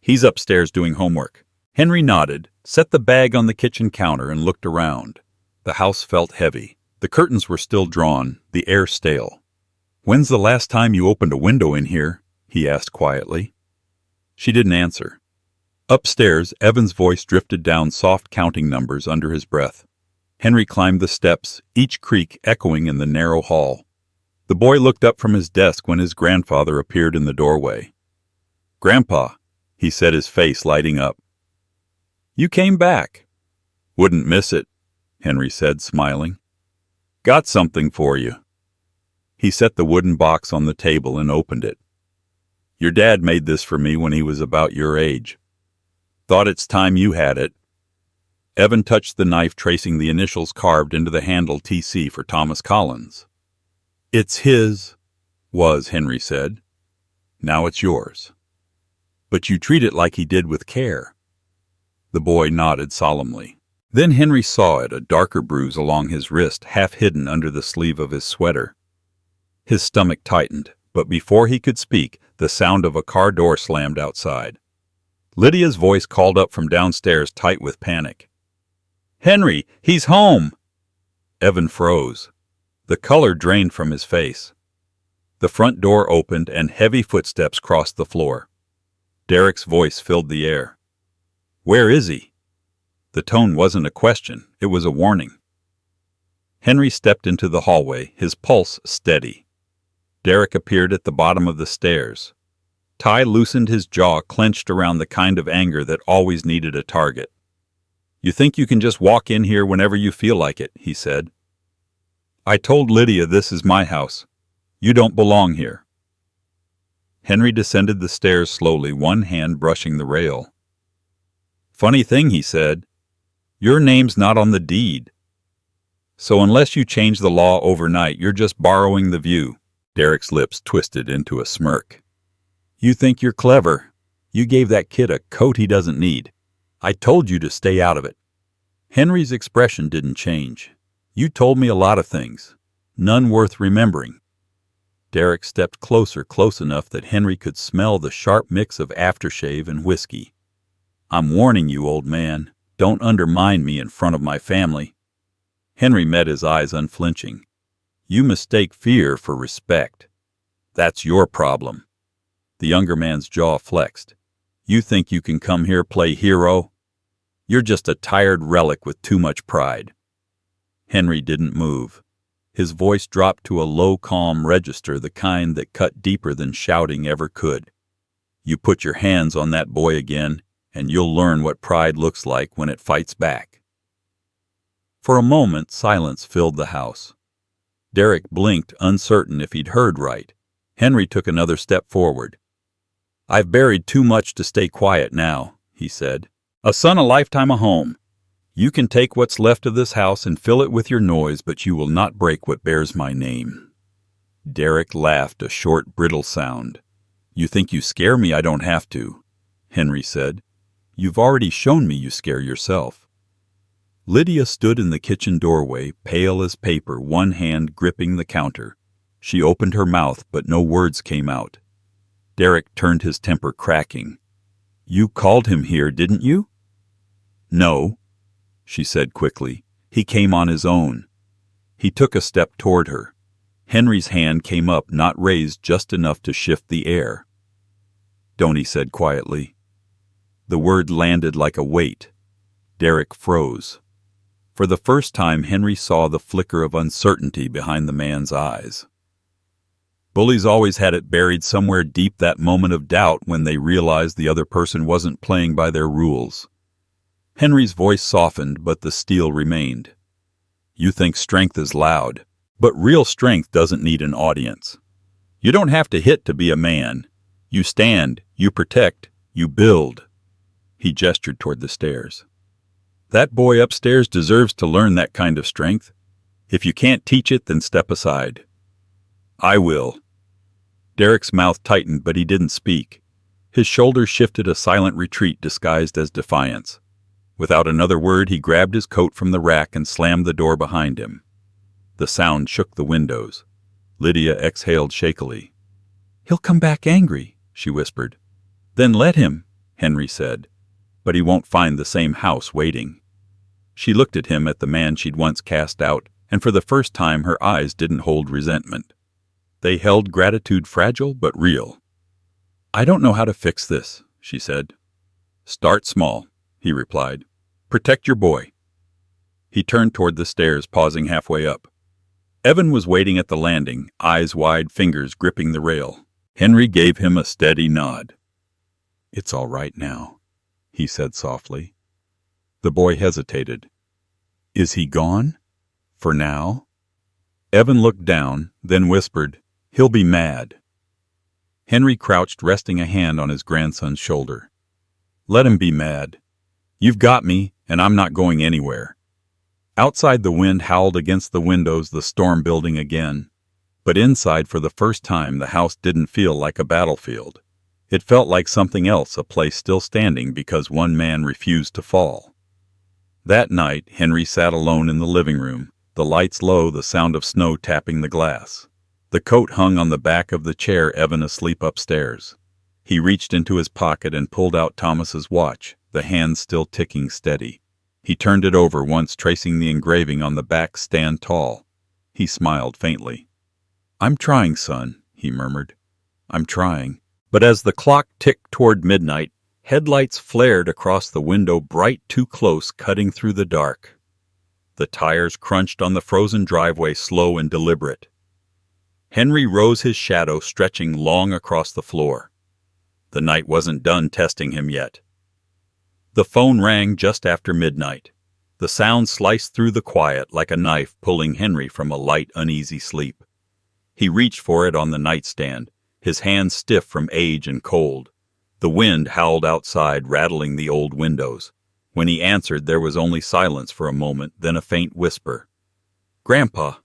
"He's upstairs doing homework." Henry nodded, set the bag on the kitchen counter, and looked around. The house felt heavy. The curtains were still drawn, the air stale. "When's the last time you opened a window in here?" he asked quietly. She didn't answer. Upstairs, Evan's voice drifted down, soft counting numbers under his breath. Henry climbed the steps, each creak echoing in the narrow hall. The boy looked up from his desk when his grandfather appeared in the doorway. "Grandpa," he said, his face lighting up. "You came back." "Wouldn't miss it," Henry said, smiling. "Got something for you." He set the wooden box on the table and opened it. "Your dad made this for me when he was about your age. Thought it's time you had it." Evan touched the knife, tracing the initials carved into the handle, TC for Thomas Collins. "It's his," Henry said. "Now it's yours. But you treat it like he did, with care." The boy nodded solemnly. Then Henry saw it, a darker bruise along his wrist, half hidden under the sleeve of his sweater. His stomach tightened, but before he could speak, the sound of a car door slammed outside. Lydia's voice called up from downstairs, tight with panic. "Henry, he's home!" Evan froze. The color drained from his face. The front door opened and heavy footsteps crossed the floor. Derek's voice filled the air. "Where is he?" The tone wasn't a question, it was a warning. Henry stepped into the hallway, his pulse steady. Derek appeared at the bottom of the stairs. Ty loosened, his jaw clenched around the kind of anger that always needed a target. "You think you can just walk in here whenever you feel like it," he said. "I told Lydia this is my house. You don't belong here." Henry descended the stairs slowly, one hand brushing the rail. Funny thing, he said. Your name's not on the deed. So unless you change the law overnight, you're just borrowing the view. Derek's lips twisted into a smirk. You think you're clever. You gave that kid a coat he doesn't need. I told you to stay out of it. Henry's expression didn't change. You told me a lot of things, none worth remembering. Derek stepped closer, close enough that Henry could smell the sharp mix of aftershave and whiskey. I'm warning you, old man. Don't undermine me in front of my family. Henry met his eyes unflinching. You mistake fear for respect. That's your problem. The younger man's jaw flexed. You think you can come here play hero? You're just a tired relic with too much pride. Henry didn't move. His voice dropped to a low, calm register, the kind that cut deeper than shouting ever could. You put your hands on that boy again, and you'll learn what pride looks like when it fights back. For a moment, silence filled the house. Derek blinked, uncertain if he'd heard right. Henry took another step forward. I've buried too much to stay quiet now, he said. A son, a lifetime, a home. You can take what's left of this house and fill it with your noise, but you will not break what bears my name. Derek laughed, a short, brittle sound. You think you scare me? I don't have to, Henry said. You've already shown me you scare yourself. Lydia stood in the kitchen doorway, pale as paper, one hand gripping the counter. She opened her mouth, but no words came out. Derek turned, his temper cracking. You called him here, didn't you? No, she said quickly. He came on his own. He took a step toward her. Henry's hand came up, not raised, just enough to shift the air. Don't, he said quietly. The word landed like a weight. Derek froze. For the first time, Henry saw the flicker of uncertainty behind the man's eyes. Bullies always had it buried somewhere deep, that moment of doubt when they realized the other person wasn't playing by their rules. Henry's voice softened, but the steel remained. You think strength is loud, but real strength doesn't need an audience. You don't have to hit to be a man. You stand, you protect, you build. He gestured toward the stairs. That boy upstairs deserves to learn that kind of strength. If you can't teach it, then step aside. I will. Derek's mouth tightened, but he didn't speak. His shoulders shifted, a silent retreat disguised as defiance. Without another word, he grabbed his coat from the rack and slammed the door behind him. The sound shook the windows. Lydia exhaled shakily. He'll come back angry, she whispered. Then let him, Henry said. But he won't find the same house waiting. She looked at him, at the man she'd once cast out, and for the first time her eyes didn't hold resentment. They held gratitude, fragile but real. I don't know how to fix this, she said. Start small, he replied. Protect your boy. He turned toward the stairs, pausing halfway up. Evan was waiting at the landing, eyes wide, fingers gripping the rail. Henry gave him a steady nod. It's all right now, he said softly. The boy hesitated. Is he gone? For now? Evan looked down, then whispered, He'll be mad. Henry crouched, resting a hand on his grandson's shoulder. Let him be mad. You've got me, and I'm not going anywhere. Outside, the wind howled against the windows, the storm building again. But inside, for the first time, the house didn't feel like a battlefield. It felt like something else, a place still standing because one man refused to fall. That night, Henry sat alone in the living room, the lights low, the sound of snow tapping the glass. The coat hung on the back of the chair, Evan asleep upstairs. He reached into his pocket and pulled out Thomas's watch, the hands still ticking steady. He turned it over once, tracing the engraving on the back, Stand Tall. He smiled faintly. I'm trying, son, he murmured. I'm trying. But as the clock ticked toward midnight, headlights flared across the window, bright, too close, cutting through the dark. The tires crunched on the frozen driveway, slow and deliberate. Henry rose, his shadow stretching long across the floor. The night wasn't done testing him yet. The phone rang just after midnight. The sound sliced through the quiet like a knife, pulling Henry from a light, uneasy sleep. He reached for it on the nightstand, his hands stiff from age and cold. The wind howled outside, rattling the old windows. When he answered, there was only silence for a moment, then a faint whisper. "Grandpa."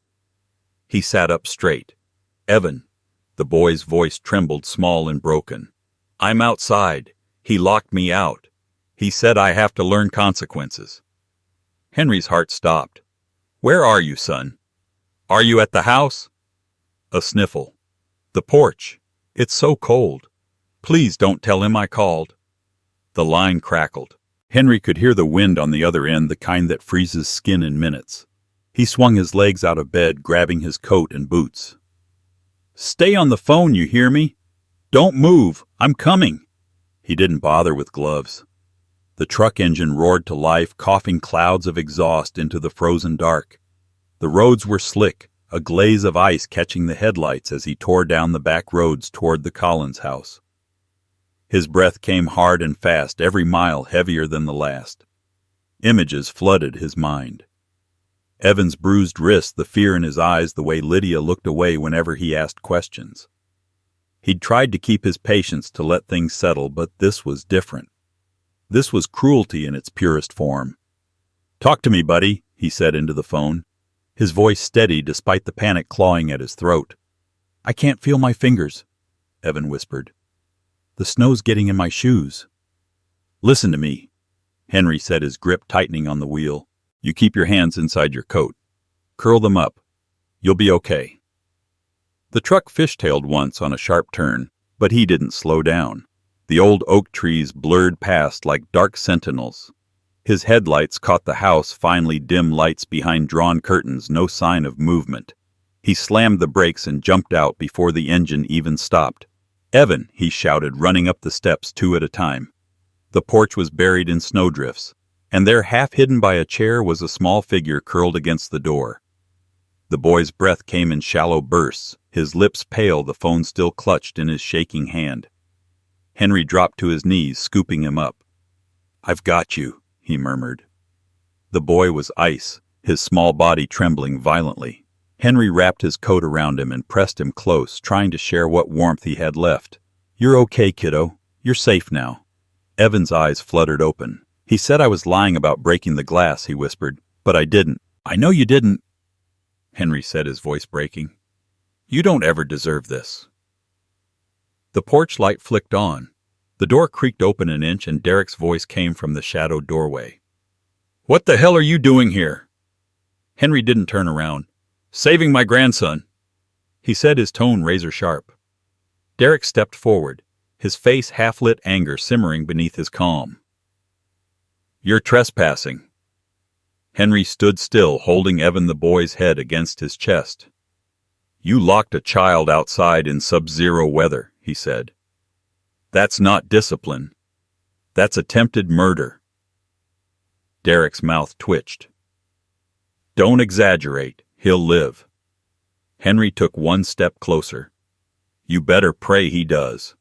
He sat up straight. "Evan." The boy's voice trembled, small and broken. "I'm outside. He locked me out. He said I have to learn consequences." Henry's heart stopped. "Where are you, son? Are you at the house?" A sniffle. "The porch. It's so cold. Please don't tell him I called." The line crackled. Henry could hear the wind on the other end, the kind that freezes skin in minutes. He swung his legs out of bed, grabbing his coat and boots. "Stay on the phone, you hear me? Don't move. I'm coming." He didn't bother with gloves. The truck engine roared to life, coughing clouds of exhaust into the frozen dark. The roads were slick, a glaze of ice catching the headlights as he tore down the back roads toward the Collins house. His breath came hard and fast, every mile heavier than the last. Images flooded his mind. Evan's bruised wrist, the fear in his eyes, the way Lydia looked away whenever he asked questions. He'd tried to keep his patience, to let things settle, but this was different. This was cruelty in its purest form. "Talk to me, buddy," he said into the phone, his voice steady despite the panic clawing at his throat. "I can't feel my fingers," Evan whispered. "The snow's getting in my shoes." "Listen to me," Henry said, his grip tightening on the wheel. "You keep your hands inside your coat. Curl them up. You'll be okay." The truck fishtailed once on a sharp turn, but he didn't slow down. The old oak trees blurred past like dark sentinels. His headlights caught the house, finely dim lights behind drawn curtains, no sign of movement. He slammed the brakes and jumped out before the engine even stopped. "Evan," he shouted, running up the steps 2 at a time. The porch was buried in snowdrifts, and there, half hidden by a chair, was a small figure curled against the door. The boy's breath came in shallow bursts, his lips pale, the phone still clutched in his shaking hand. Henry dropped to his knees, scooping him up. "I've got you," he murmured. The boy was ice, his small body trembling violently. Henry wrapped his coat around him and pressed him close, trying to share what warmth he had left. "You're okay, kiddo. You're safe now." Evan's eyes fluttered open. "He said I was lying about breaking the glass," he whispered, "but I didn't." "I know you didn't," Henry said, his voice breaking. "You don't ever deserve this." The porch light flicked on. The door creaked open an inch, and Derek's voice came from the shadowed doorway. "What the hell are you doing here?" Henry didn't turn around. "Saving my grandson," he said, his tone razor sharp. Derek stepped forward, his face half-lit anger simmering beneath his calm. "You're trespassing." Henry stood still, holding Evan, the boy's head, against his chest. "You locked a child outside in sub-zero weather," he said. "That's not discipline. That's attempted murder." Derek's mouth twitched. "Don't exaggerate. He'll live." Henry took one step closer. "You better pray he does."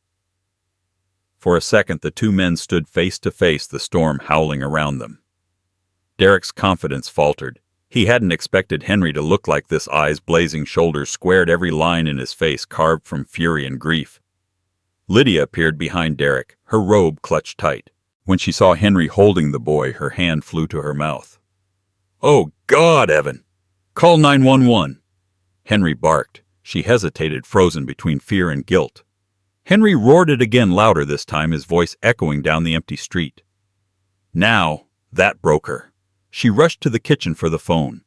For a second, the two men stood face to face, the storm howling around them. Derek's confidence faltered. He hadn't expected Henry to look like this, eyes blazing, shoulders squared, every line in his face carved from fury and grief. Lydia appeared behind Derek, her robe clutched tight. When she saw Henry holding the boy, her hand flew to her mouth. "Oh, God, Evan! Call 911! Henry barked. She hesitated, frozen between fear and guilt. Henry roared it again, louder this time, his voice echoing down the empty street. Now, that broke her. She rushed to the kitchen for the phone.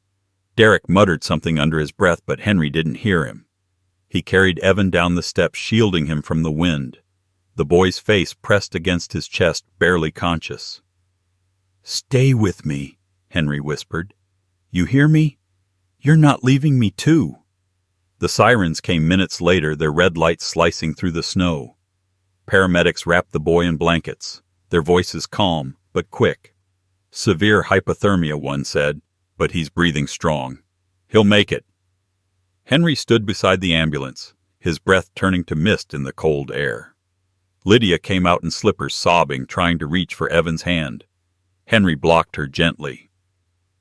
Derek muttered something under his breath, but Henry didn't hear him. He carried Evan down the steps, shielding him from the wind. The boy's face pressed against his chest, barely conscious. "Stay with me," Henry whispered. "You hear me? You're not leaving me too." The sirens came minutes later, their red lights slicing through the snow. Paramedics wrapped the boy in blankets, their voices calm but quick. "Severe hypothermia," one said, "but he's breathing strong. He'll make it." Henry stood beside the ambulance, his breath turning to mist in the cold air. Lydia came out in slippers, sobbing, trying to reach for Evan's hand. Henry blocked her gently.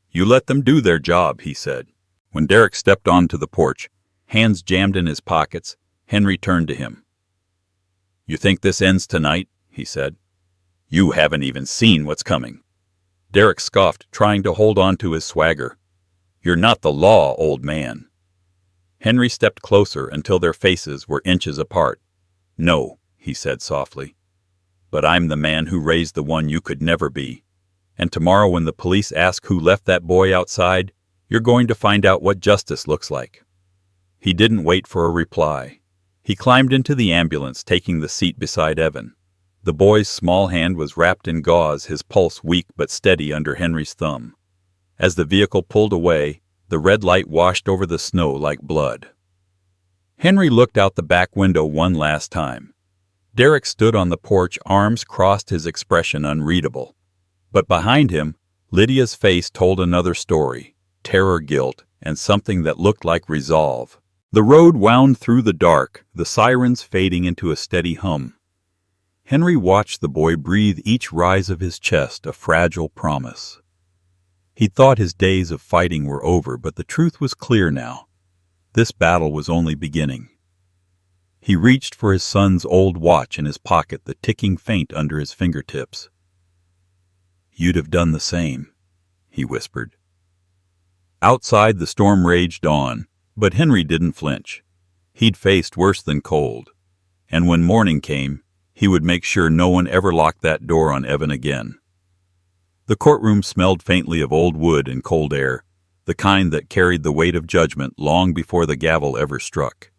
"You let them do their job," he said. When Derek stepped onto the porch, hands jammed in his pockets, Henry turned to him. "You think this ends tonight?" he said. "You haven't even seen what's coming." Derek scoffed, trying to hold on to his swagger. "You're not the law, old man." Henry stepped closer until their faces were inches apart. "No," he said softly, "but I'm the man who raised the one you could never be. And tomorrow when the police ask who left that boy outside, you're going to find out what justice looks like." He didn't wait for a reply. He climbed into the ambulance, taking the seat beside Evan. The boy's small hand was wrapped in gauze, his pulse weak but steady under Henry's thumb. As the vehicle pulled away, the red light washed over the snow like blood. Henry looked out the back window one last time. Derek stood on the porch, arms crossed, his expression unreadable. But behind him, Lydia's face told another story: terror, guilt, and something that looked like resolve. The road wound through the dark, the sirens fading into a steady hum. Henry watched the boy breathe each rise of his chest, a fragile promise. He thought his days of fighting were over, but the truth was clear now. This battle was only beginning. He reached for his son's old watch in his pocket, the ticking faint under his fingertips. "You'd have done the same," he whispered. Outside, the storm raged on, but Henry didn't flinch. He'd faced worse than cold, and when morning came, he would make sure no one ever locked that door on Evan again. The courtroom smelled faintly of old wood and cold air, the kind that carried the weight of judgment long before the gavel ever struck.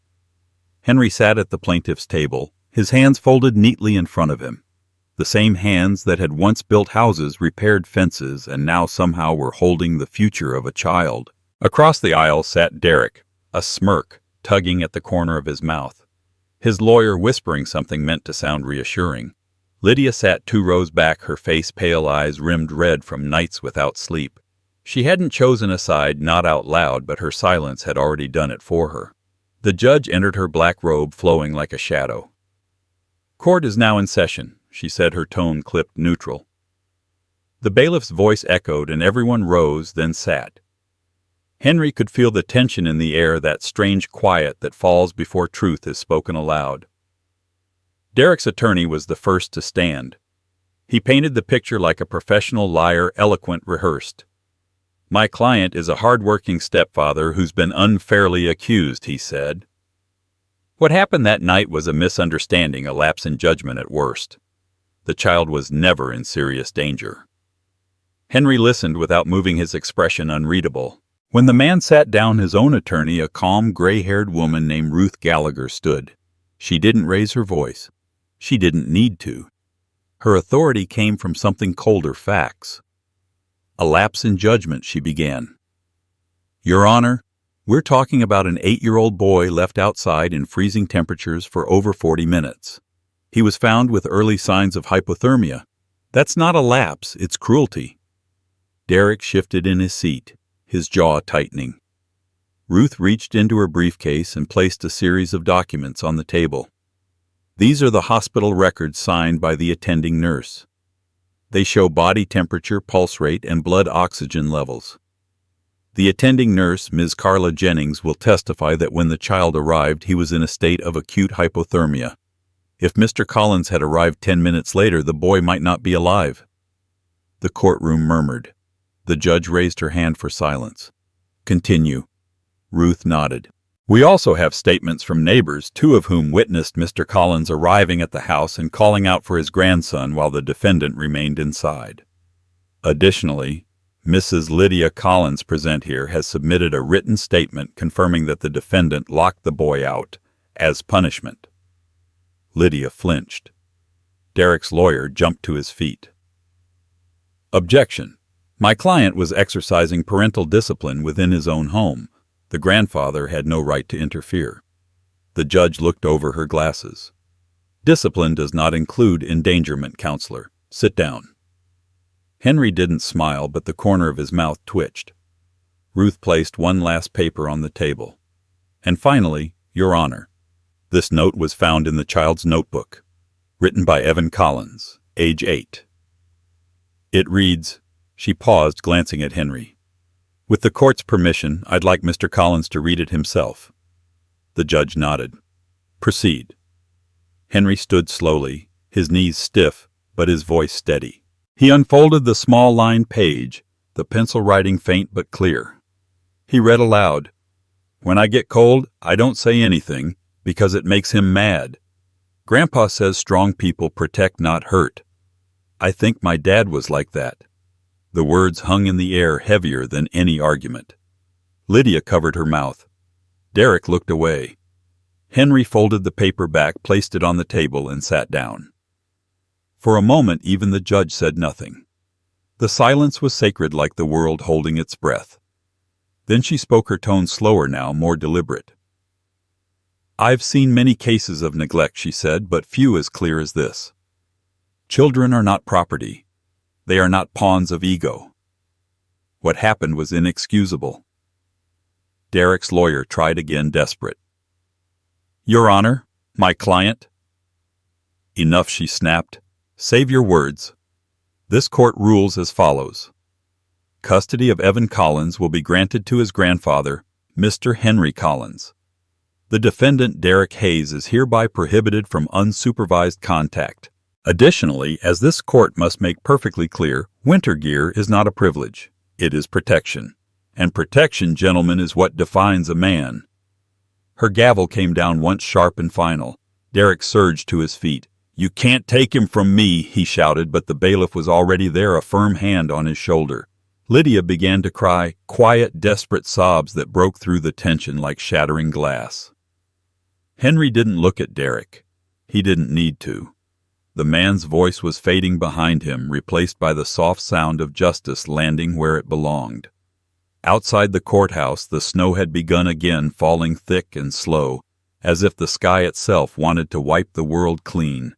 Henry sat at the plaintiff's table, his hands folded neatly in front of him. The same hands that had once built houses, repaired fences, and now somehow were holding the future of a child. Across the aisle sat Derek, a smirk tugging at the corner of his mouth. His lawyer whispering something meant to sound reassuring. Lydia sat 2 rows back, her face pale, eyes rimmed red from nights without sleep. She hadn't chosen a side, not out loud, but her silence had already done it for her. The judge entered, her black robe flowing like a shadow. "Court is now in session," she said, her tone clipped neutral. The bailiff's voice echoed, and everyone rose, then sat. Henry could feel the tension in the air, that strange quiet that falls before truth is spoken aloud. Derek's attorney was the first to stand. He painted the picture like a professional liar, eloquent, rehearsed. "My client is a hard-working stepfather who's been unfairly accused," he said. "What happened that night was a misunderstanding, a lapse in judgment at worst. The child was never in serious danger." Henry listened without moving, his expression unreadable. When the man sat down, his own attorney, a calm, gray-haired woman named Ruth Gallagher, stood. She didn't raise her voice. She didn't need to. Her authority came from something colder: facts. "A lapse in judgment," she began. "Your Honor, we're talking about an 8-year-old boy left outside in freezing temperatures for over 40 minutes. He was found with early signs of hypothermia. That's not a lapse, it's cruelty." Derek shifted in his seat, his jaw tightening. Ruth reached into her briefcase and placed a series of documents on the table. "These are the hospital records signed by the attending nurse. They show body temperature, pulse rate, and blood oxygen levels. The attending nurse, Ms. Carla Jennings, will testify that when the child arrived, he was in a state of acute hypothermia. If Mr. Collins had arrived 10 minutes later, the boy might not be alive." The courtroom murmured. The judge raised her hand for silence. "Continue." Ruth nodded. "We also have statements from neighbors, 2 of whom witnessed Mr. Collins arriving at the house and calling out for his grandson while the defendant remained inside. Additionally, Mrs. Lydia Collins, present here, has submitted a written statement confirming that the defendant locked the boy out as punishment." Lydia flinched. Derek's lawyer jumped to his feet. "Objection. My client was exercising parental discipline within his own home. The grandfather had no right to interfere." The judge looked over her glasses. "Discipline does not include endangerment, counselor. Sit down." Henry didn't smile, but the corner of his mouth twitched. Ruth placed one last paper on the table. "And finally, Your Honor, this note was found in the child's notebook, written by Evan Collins, age 8. It reads," she paused, glancing at Henry. "With the court's permission, I'd like Mr. Collins to read it himself." The judge nodded. "Proceed." Henry stood slowly, his knees stiff, but his voice steady. He unfolded the small-lined page, the pencil writing faint but clear. He read aloud, "When I get cold, I don't say anything, because it makes him mad. Grandpa says strong people protect, not hurt. I think my dad was like that." The words hung in the air heavier than any argument. Lydia covered her mouth. Derek looked away. Henry folded the paper back, placed it on the table, and sat down. For a moment even the judge said nothing. The silence was sacred, like the world holding its breath. Then she spoke, her tone slower now, more deliberate. "I've seen many cases of neglect," she said, "but few as clear as this. Children are not property. They are not pawns of ego. What happened was inexcusable." Derek's lawyer tried again, desperate. "Your Honor, my client—" "Enough," she snapped. "Save your words. This court rules as follows. Custody of Evan Collins will be granted to his grandfather, Mr. Henry Collins. The defendant, Derek Hayes, is hereby prohibited from unsupervised contact. Additionally, as this court must make perfectly clear, winter gear is not a privilege. It is protection. And protection, gentlemen, is what defines a man." Her gavel came down once, sharp and final. Derek surged to his feet. "You can't take him from me," he shouted, but the bailiff was already there, a firm hand on his shoulder. Lydia began to cry, quiet, desperate sobs that broke through the tension like shattering glass. Henry didn't look at Derek. He didn't need to. The man's voice was fading behind him, replaced by the soft sound of justice landing where it belonged. Outside the courthouse, the snow had begun again, falling thick and slow, as if the sky itself wanted to wipe the world clean.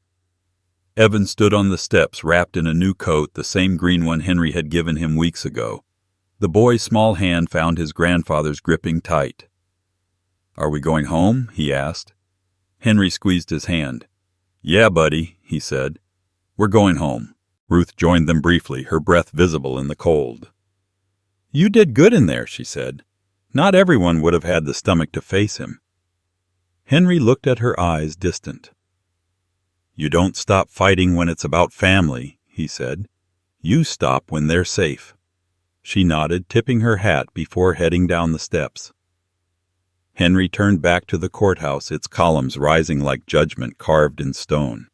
Evan stood on the steps, wrapped in a new coat, the same green one Henry had given him weeks ago. The boy's small hand found his grandfather's, gripping tight. "Are we going home?" he asked. Henry squeezed his hand. "Yeah, buddy," he said. "We're going home." Ruth joined them briefly, her breath visible in the cold. "You did good in there," she said. "Not everyone would have had the stomach to face him." Henry looked at her, eyes distant. "You don't stop fighting when it's about family," he said. "You stop when they're safe." She nodded, tipping her hat before heading down the steps. Henry turned back to the courthouse, its columns rising like judgment carved in stone.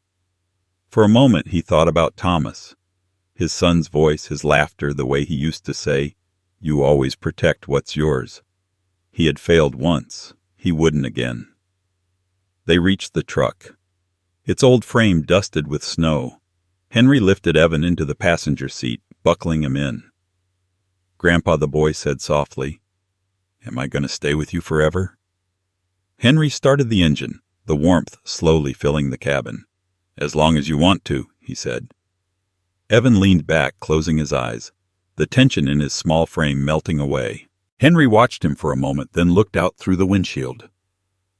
For a moment he thought about Thomas. His son's voice, his laughter, the way he used to say, "You always protect what's yours." He had failed once. He wouldn't again. They reached the truck. Its old frame dusted with snow. Henry lifted Evan into the passenger seat, buckling him in. "Grandpa," the boy said softly, "am I going to stay with you forever?" Henry started the engine, the warmth slowly filling the cabin. "As long as you want to," he said. Evan leaned back, closing his eyes, the tension in his small frame melting away. Henry watched him for a moment, then looked out through the windshield.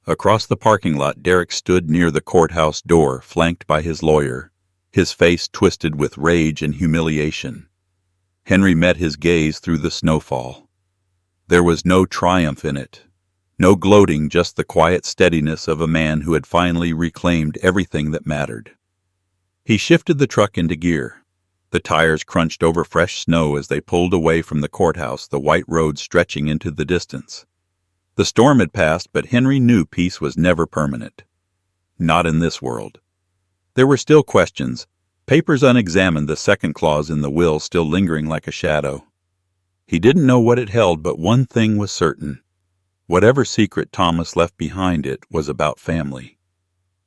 Across the parking lot, Derek stood near the courthouse door, flanked by his lawyer, his face twisted with rage and humiliation. Henry met his gaze through the snowfall. There was no triumph in it, no gloating, just the quiet steadiness of a man who had finally reclaimed everything that mattered. He shifted the truck into gear. The tires crunched over fresh snow as they pulled away from the courthouse, the white road stretching into the distance. The storm had passed, but Henry knew peace was never permanent. Not in this world. There were still questions, papers unexamined, the second clause in the will still lingering like a shadow. He didn't know what it held, but one thing was certain. Whatever secret Thomas left behind, it was about family.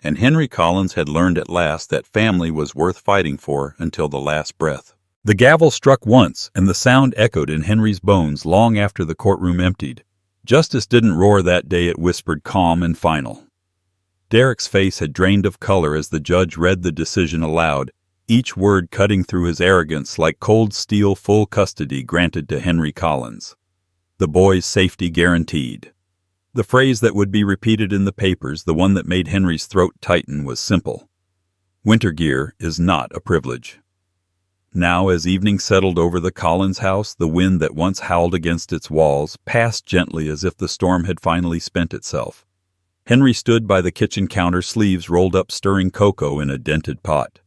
And Henry Collins had learned at last that family was worth fighting for until the last breath. The gavel struck once, and the sound echoed in Henry's bones long after the courtroom emptied. Justice didn't roar that day, it whispered, calm and final. Derek's face had drained of color as the judge read the decision aloud, each word cutting through his arrogance like cold steel. Full custody granted to Henry Collins. The boy's safety guaranteed. The phrase that would be repeated in the papers, the one that made Henry's throat tighten, was simple. Winter gear is not a privilege. Now, as evening settled over the Collins house, the wind that once howled against its walls passed gently as if the storm had finally spent itself. Henry stood by the kitchen counter, sleeves rolled up, stirring cocoa in a dented pot.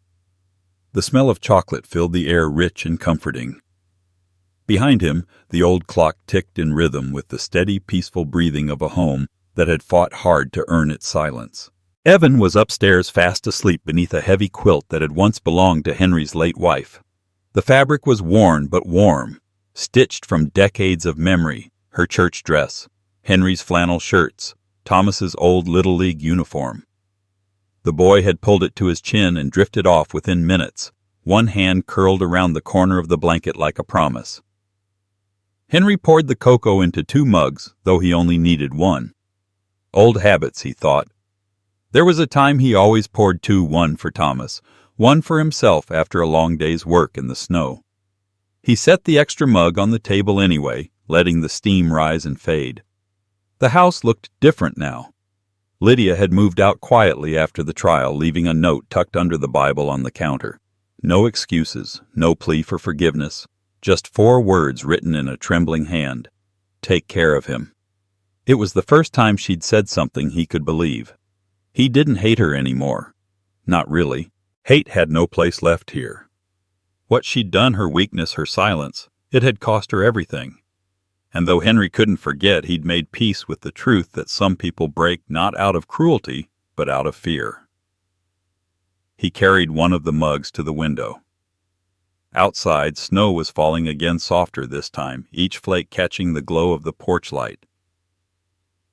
The smell of chocolate filled the air, rich and comforting. Behind him, the old clock ticked in rhythm with the steady, peaceful breathing of a home that had fought hard to earn its silence. Evan was upstairs fast asleep beneath a heavy quilt that had once belonged to Henry's late wife. The fabric was worn but warm, stitched from decades of memory, her church dress, Henry's flannel shirts, Thomas's old Little League uniform. The boy had pulled it to his chin and drifted off within minutes, one hand curled around the corner of the blanket like a promise. Henry poured the cocoa into 2 mugs, though he only needed 1. Old habits, he thought. There was a time he always poured 2, one for Thomas, one for himself after a long day's work in the snow. He set the extra mug on the table anyway, letting the steam rise and fade. The house looked different now. Lydia had moved out quietly after the trial, leaving a note tucked under the Bible on the counter. No excuses, no plea for forgiveness, just 4 words written in a trembling hand. Take care of him. It was the first time she'd said something he could believe. He didn't hate her anymore. Not really. Hate had no place left here. What she'd done, her weakness, her silence, it had cost her everything. And though Henry couldn't forget, he'd made peace with the truth that some people break not out of cruelty, but out of fear. He carried one of the mugs to the window. Outside, snow was falling again, softer this time, each flake catching the glow of the porch light.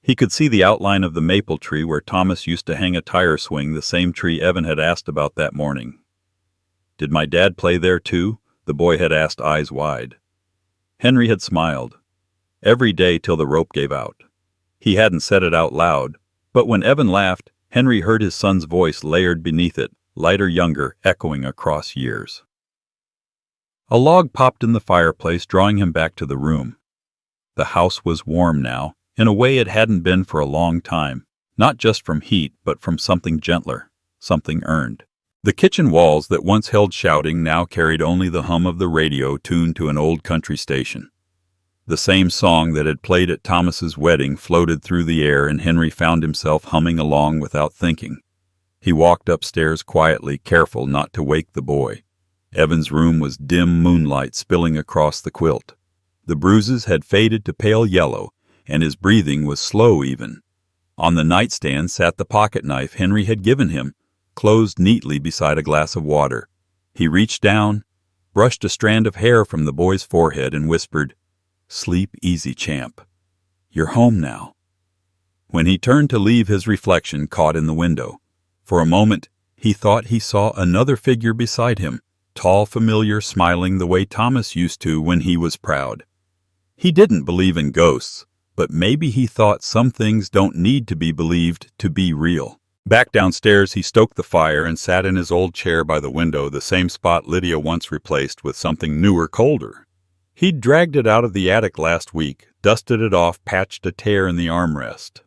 He could see the outline of the maple tree where Thomas used to hang a tire swing, the same tree Evan had asked about that morning. Did my dad play there too? The boy had asked, eyes wide. Henry had smiled. Every day till the rope gave out. He hadn't said it out loud, but when Evan laughed, Henry heard his son's voice layered beneath it, lighter, younger, echoing across years. A log popped in the fireplace, drawing him back to the room. The house was warm now, in a way it hadn't been for a long time, not just from heat, but from something gentler, something earned. The kitchen walls that once held shouting now carried only the hum of the radio tuned to an old country station. The same song that had played at Thomas's wedding floated through the air, and Henry found himself humming along without thinking. He walked upstairs quietly, careful not to wake the boy. Evan's room was dim moonlight spilling across the quilt. The bruises had faded to pale yellow, and his breathing was slow even. On the nightstand sat the pocket knife Henry had given him, closed neatly beside a glass of water. He reached down, brushed a strand of hair from the boy's forehead, and whispered, "Sleep easy, champ. You're home now." When he turned to leave, his reflection caught in the window. For a moment, he thought he saw another figure beside him, tall, familiar, smiling the way Thomas used to when he was proud. He didn't believe in ghosts, but maybe he thought some things don't need to be believed to be real. Back downstairs, he stoked the fire and sat in his old chair by the window, the same spot Lydia once replaced with something newer, colder. He'd dragged it out of the attic last week, dusted it off, patched a tear in the armrest.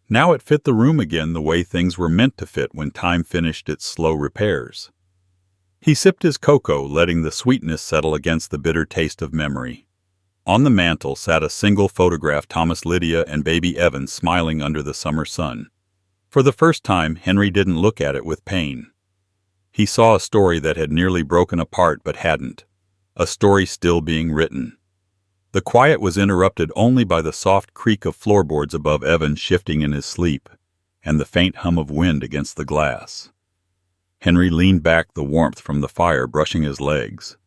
Now it fit the room again the way things were meant to fit when time finished its slow repairs. He sipped his cocoa, letting the sweetness settle against the bitter taste of memory. On the mantel sat a single photograph, Thomas, Lydia, and baby Evan smiling under the summer sun. For the first time, Henry didn't look at it with pain. He saw a story that had nearly broken apart but hadn't. A story still being written. The quiet was interrupted only by the soft creak of floorboards above Evan shifting in his sleep, and the faint hum of wind against the glass. Henry leaned back, the warmth from the fire brushing his legs.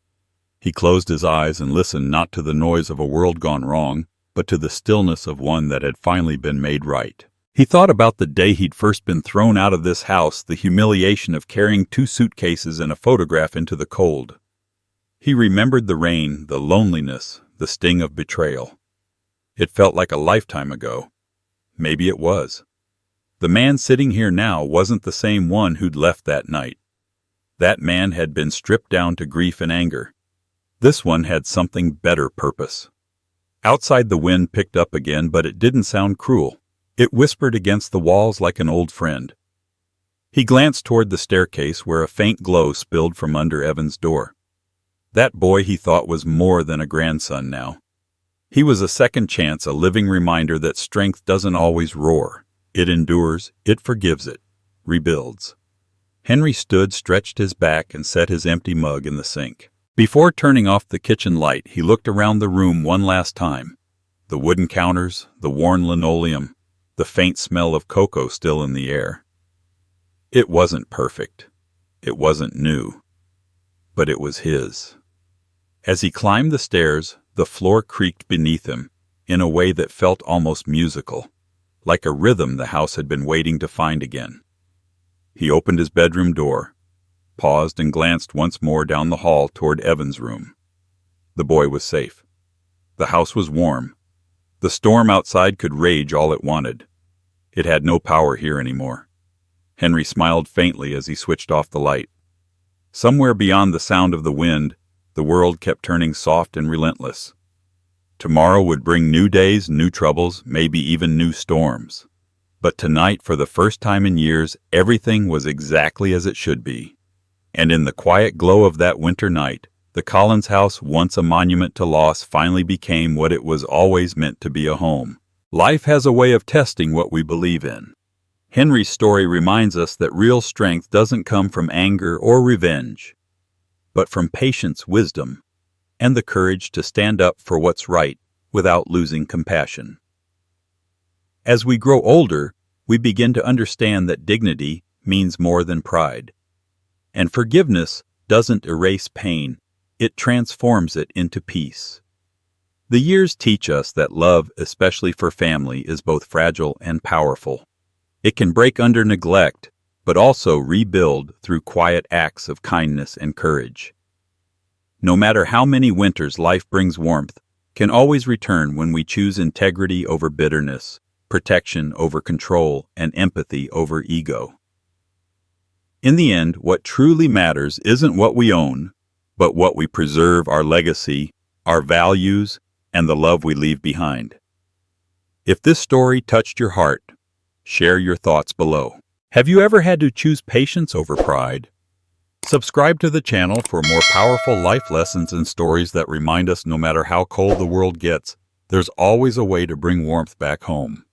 He closed his eyes and listened not to the noise of a world gone wrong, but to the stillness of one that had finally been made right. He thought about the day he'd first been thrown out of this house, the humiliation of carrying 2 suitcases and a photograph into the cold. He remembered the rain, the loneliness, the sting of betrayal. It felt like a lifetime ago. Maybe it was. The man sitting here now wasn't the same one who'd left that night. That man had been stripped down to grief and anger. This one had something better purpose. Outside the wind picked up again, but it didn't sound cruel. It whispered against the walls like an old friend. He glanced toward the staircase where a faint glow spilled from under Evan's door. That boy, he thought, was more than a grandson now. He was a second chance, a living reminder that strength doesn't always roar. It endures, it forgives it, rebuilds. Henry stood, stretched his back, and set his empty mug in the sink. Before turning off the kitchen light, he looked around the room one last time. The wooden counters, the worn linoleum, the faint smell of cocoa still in the air. It wasn't perfect. It wasn't new. But it was his. As he climbed the stairs, the floor creaked beneath him in a way that felt almost musical, like a rhythm the house had been waiting to find again. He opened his bedroom door, paused and glanced once more down the hall toward Evan's room. The boy was safe. The house was warm. The storm outside could rage all it wanted. It had no power here anymore. Henry smiled faintly as he switched off the light. Somewhere beyond the sound of the wind, the world kept turning soft and relentless. Tomorrow would bring new days, new troubles, maybe even new storms. But tonight, for the first time in years, everything was exactly as it should be. And in the quiet glow of that winter night, the Collins house, once a monument to loss, finally became what it was always meant to be, a home. Life has a way of testing what we believe in. Henry's story reminds us that real strength doesn't come from anger or revenge, but from patience, wisdom, and the courage to stand up for what's right without losing compassion. As we grow older, we begin to understand that dignity means more than pride. And forgiveness doesn't erase pain, it transforms it into peace. The years teach us that love, especially for family, is both fragile and powerful. It can break under neglect, but also rebuild through quiet acts of kindness and courage. No matter how many winters life brings, warmth can always return when we choose integrity over bitterness, protection over control, and empathy over ego. In the end, what truly matters isn't what we own, but what we preserve, our legacy, our values, and the love we leave behind. If this story touched your heart, share your thoughts below. Have you ever had to choose patience over pride? Subscribe to the channel for more powerful life lessons and stories that remind us no matter how cold the world gets, there's always a way to bring warmth back home.